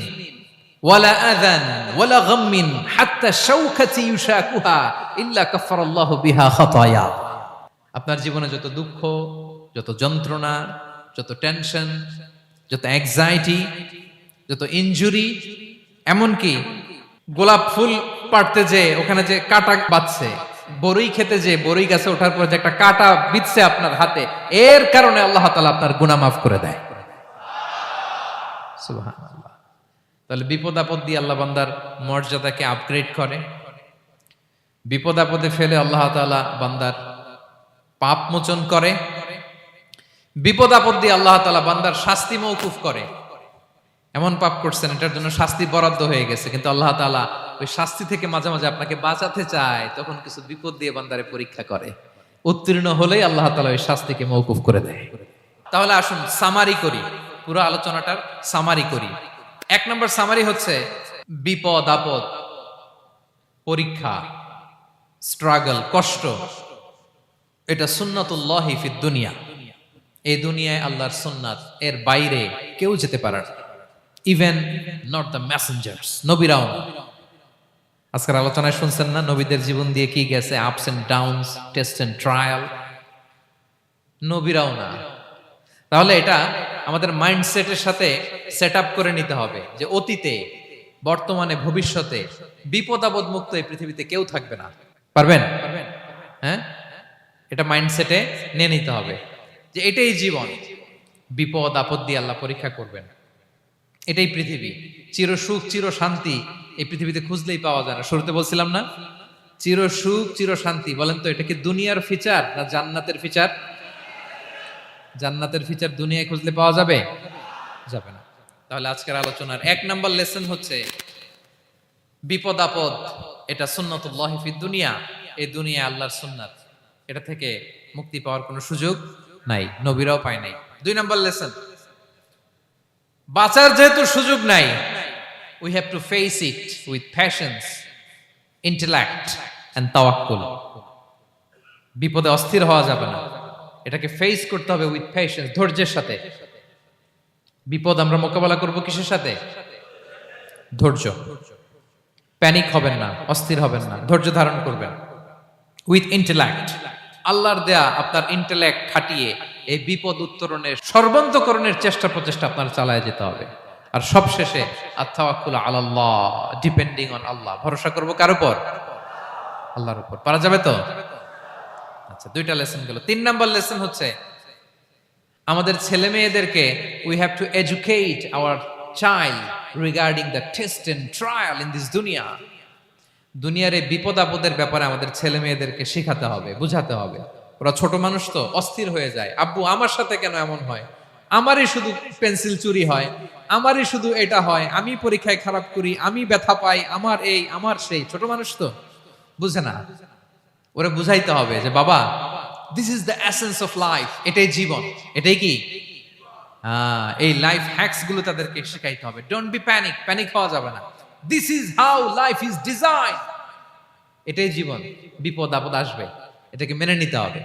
ওয়ালা আযান ওয়ালা গাম্মিন হাত্তা শাওকাতি ইউশাকুহা ইল্লা কাফারাল্লাহু বিহা খাতায়া। আপনার জীবনে যত দুঃখ, যত যন্ত্রণা, যত টেনশন, যত অ্যাংজাইটি, যত ইনজুরি, এমনকি গোলাপ ফুল পাড়তে যে ওখানে যে কাটা বাঁধছে, বরই খেতে যে বরই গাছে ওঠার পর যে একটা কাটা বিঁধছে আপনার হাতে, এর কারণে আল্লাহ তাআলা আপনার গুনাহ মাফ করে দেয়। সুবহানাল্লাহ। তাহলে বিপদ আপদ দিয়ে আল্লাহ বান্দার মর্যাদাকে আপগ্রেড করে। বিপদ আপদে ফেলে আল্লাহ তাআলা বান্দার পাপ মোচন করে। বিপদ আপদ দিয়ে আল্লাহ তাআলা বান্দার শাস্তি মওকুফ করে। এমন পাপ করছেন, এটার জন্য শাস্তি বরাদ্দ হয়ে গেছে, কিন্তু আল্লাহ তাআলা ওই শাস্তি থেকে মাঝে মাঝে আপনাকে বাঁচাতে চায়, তখন কিছু বিপদ দিয়ে বান্দারে পরীক্ষা করে। উত্তীর্ণ হলেই আল্লাহ তাআলা ওই শাস্তিকে মওকুফ করে দেয়। তাহলে আসুন সামারি করি, পুরো আলোচনাটার সামারি করি। এক নম্বর সামারি হচ্ছে, বিপদ আপদ, পরীক্ষা, স্ট্রাগল, কষ্ট, এটা সুন্নাতুল্লাহি ফিদ দুনিয়া। এই দুনিয়ায় আল্লাহর সুন্নাত, এর বাইরে কেউ যেতে পারে না। ইভেন নট দ্য মেসেঞ্জার্স, নবীরাও না। আজকের আলোচনায় শুনছেন না, নবীদের জীবন দিয়ে কি গেছে, ups and downs, test and trial, নবীরাও না। তাহলে এটা আমাদের মাইন্ডসেটের সাথে সেট আপ করে নিতে হবে যে অতীতে, বর্তমানে, ভবিষ্যতে বিপদ আপদ মুক্ত এই পৃথিবীতে কেউ থাকবে না। পারবেন? হ্যাঁ, এটা মাইন্ডসেটে নিয়ে নিতে হবে যে এটাই জীবন, বিপদ আপদ দিয়ে আল্লাহ পরীক্ষা করবেন। এটাই পৃথিবী। চির সুখ, চির শান্তি এই পৃথিবীতে খুঁজলেই পাওয়া যায় না। শুরুতে বলছিলাম না, চির সুখ, চির শান্তি। বলেন তো, এটা কি দুনিয়ার ফিচার না জান্নাতের ফিচার? জান্নাতের ফিচার দুনিয়ায় খুঁজলে পাওয়া যাবে? যাবে না। তাহলে আজকের আলোচনার এক নাম্বার লেসন হচ্ছে, বিপদ আপদ, এটা সুন্নাতুল্লাহ ফিদ দুনিয়া, এই দুনিয়া আল্লাহর সুন্নাত, এটা থেকে মুক্তি পাওয়ার কোনো সুযোগ নাই, নবীরাও পায় নাই। 2 নম্বর লেসন, বাঁচার যেহেতু সুযোগ নাই, we have to face it with patience, intellect and tawakkul. বিপদে অস্থির হওয়া যাবে না, এটাকে ফেস করতে হবে উইথ পেশেন্স, ধৈর্যের সাথে। বিপদ আমরা মোকাবেলা করব কিসের সাথে? ধৈর্য। প্যানিক হবেন না, অস্থির হবেন না, ধৈর্য ধারণ করবেন উইথ ইন্টেলেক্ট। আল্লাহর দেয়া আপনার ইন্টেলেক্ট খাটিয়ে এই বিপদ উত্তরণের সর্বান্তকরণের চেষ্টা প্রচেষ্টা আপনার চালায় যেতে হবে। আর সবশেষে আত-তাওয়াক্কুল আলাল্লাহ, ডিপেন্ডিং অন আল্লাহ, ভরসা করব কার উপর? আল্লাহর উপর। পারা যাবে তো? আচ্ছা, 2টা লেসন গেল। 3 নাম্বার লেসন হচ্ছে আমাদের ছেলে মেয়েদেরকে we have to educate our child regarding the test and trial in this দুনিয়া। দুনিয়ার এই বিপদ আপদের ব্যাপারে আমাদের ছেলে মেয়েদেরকে শেখাতে হবে, বুঝাতে হবে। ওরা ছোট মানুষ তো, অস্থির হয়ে যায়, আব্বু আমার সাথে কেন এমন হয়, আমারই শুধু পেন্সিল চুরি হয়, আমারই শুধু এটা হয়, আমি পরীক্ষায় খারাপ করি, আমি ব্যথা পাই, আমার এই আমার সেই। ছোট মানুষ তো বুঝে না, ওরা বুঝাইতে হবে যে বাবা, this is the essence of life, এটাই জীবন, এটাই কি এই লাইফ হ্যাকস গুলো তাদেরকে শেখাইতে হবে। ডোন্ট বি প্যানিক, প্যানিক হওয়া যাবে না। This is how life is design, এটাই জীবন, বিপদ আপদ আসবে, এটাকে মেনে নিতে হবে,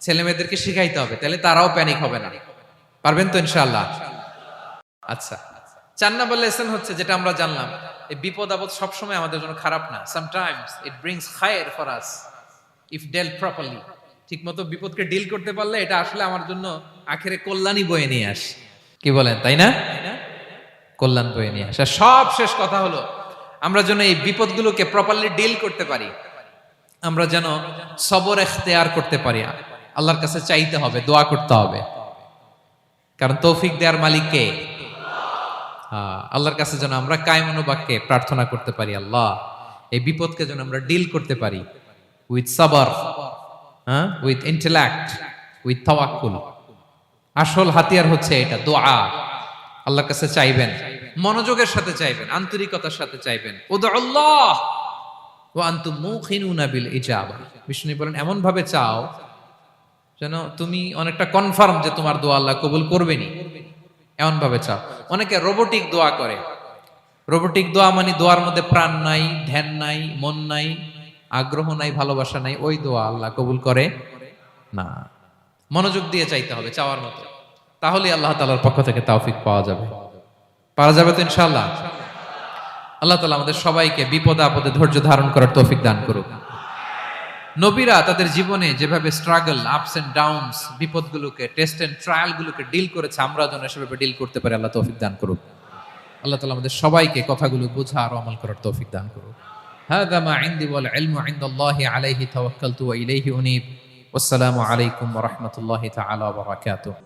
ছেলে মেয়েদেরকে শিখাইতে হবে, তাহলে তারাও প্যানিক হবে না। পারবেন তো ইনশাআল্লাহ? আচ্ছা, 4 নম্বর লেসন হচ্ছে যেটা আমরা জানলাম, এই বিপদ আপদ সবসময় আমাদের জন্য খারাপ না। সামটাইমস ইট ব্রিংস খায়ের for us if dealt properly. ঠিকমতো বিপদকে ডিল করতে পারলে এটা আসলে আমার জন্য আখেরে কল্যাণই বয়ে নিয়ে আসে। কি বলেন, তাই না? কল্যাণ বয়ে নিয়ে আসে। সব শেষ কথা হলো, আমরা যেন এই বিপদগুলোকে প্রপারলি ডিল করতে পারি, আমরা যেন সবর ইখতিয়ার করতে পারি। আল্লাহর কাছে চাইতে হবে, দোয়া করতে হবে, কারণ তৌফিক দেওয়ার মালিক কে? আল্লাহর কাছে যেন আমরা কায়মনোবাক্যে প্রার্থনা করতে পারি, আল্লাহ এই বিপদকে যেন আমরা ডিল করতে পারি উইথ সাবর, উইথ ইন্টেলেক্ট, উইথ তাওয়াক্কুল। আসল হাতিয়ার হচ্ছে এটা, দোয়া। আল্লাহর কাছে চাইবেন, মনোযোগের সাথে চাইবেন, আন্তরিকতার সাথে চাইবেন। উদউল্লাহ ওয়া আনতুম মুখিনুনা বিল ইজাবা। বিষ্ণু বলেন এমন ভাবে চাও যেন তুমি অনেকটা কনফার্ম যে তোমার দোয়া আল্লাহ কবুল করবেনই, এমন ভাবে চাও। অনেকে রোবোটিক দোয়া করে। রোবোটিক দোয়া মানে দোয়ার মধ্যে প্রাণ নাই, ধ্যান নাই, মন নাই, আগ্রহ নাই, ভালোবাসা নাই, ওই দোয়া আল্লাহ কবুল করে না। মনোযোগ দিয়ে চাইতে হবে চাওয়ার মতো, তাহলে আল্লাহ তাআলার পক্ষ থেকে তৌফিক পাওয়া যাবে। পারা যাবে তো ইনশাআল্লাহ? আল্লাহ তাআলা আমাদের সবাইকে বিপদে আপদে ধৈর্য ধারণ করার তৌফিক দান করুক। নবীরা তাদের জীবনে যেভাবে স্ট্রাগল, আপস এন্ড ডাউনস, বিপদগুলোকে, টেস্ট এন্ড ট্রায়াল গুলোকে ডিল করেছে, আমরা যেন সেভাবে ডিল করতে পারি। আল্লাহ তৌফিক দান করুক। আল্লাহ তাআলা আমাদের সবাইকে কথাগুলো বোঝা আর আমল করার তৌফিক দান করুক। হাযা মা ইনদি ওয়াল ইলমু ইনদাল্লাহি আলাইহি তাওয়াক্কালতু ওয়া ইলাইহি উনীব। ওয়াসসালামু আলাইকুম ওয়া রাহমাতুল্লাহি তাআলা ওয়া বারাকাতুহু।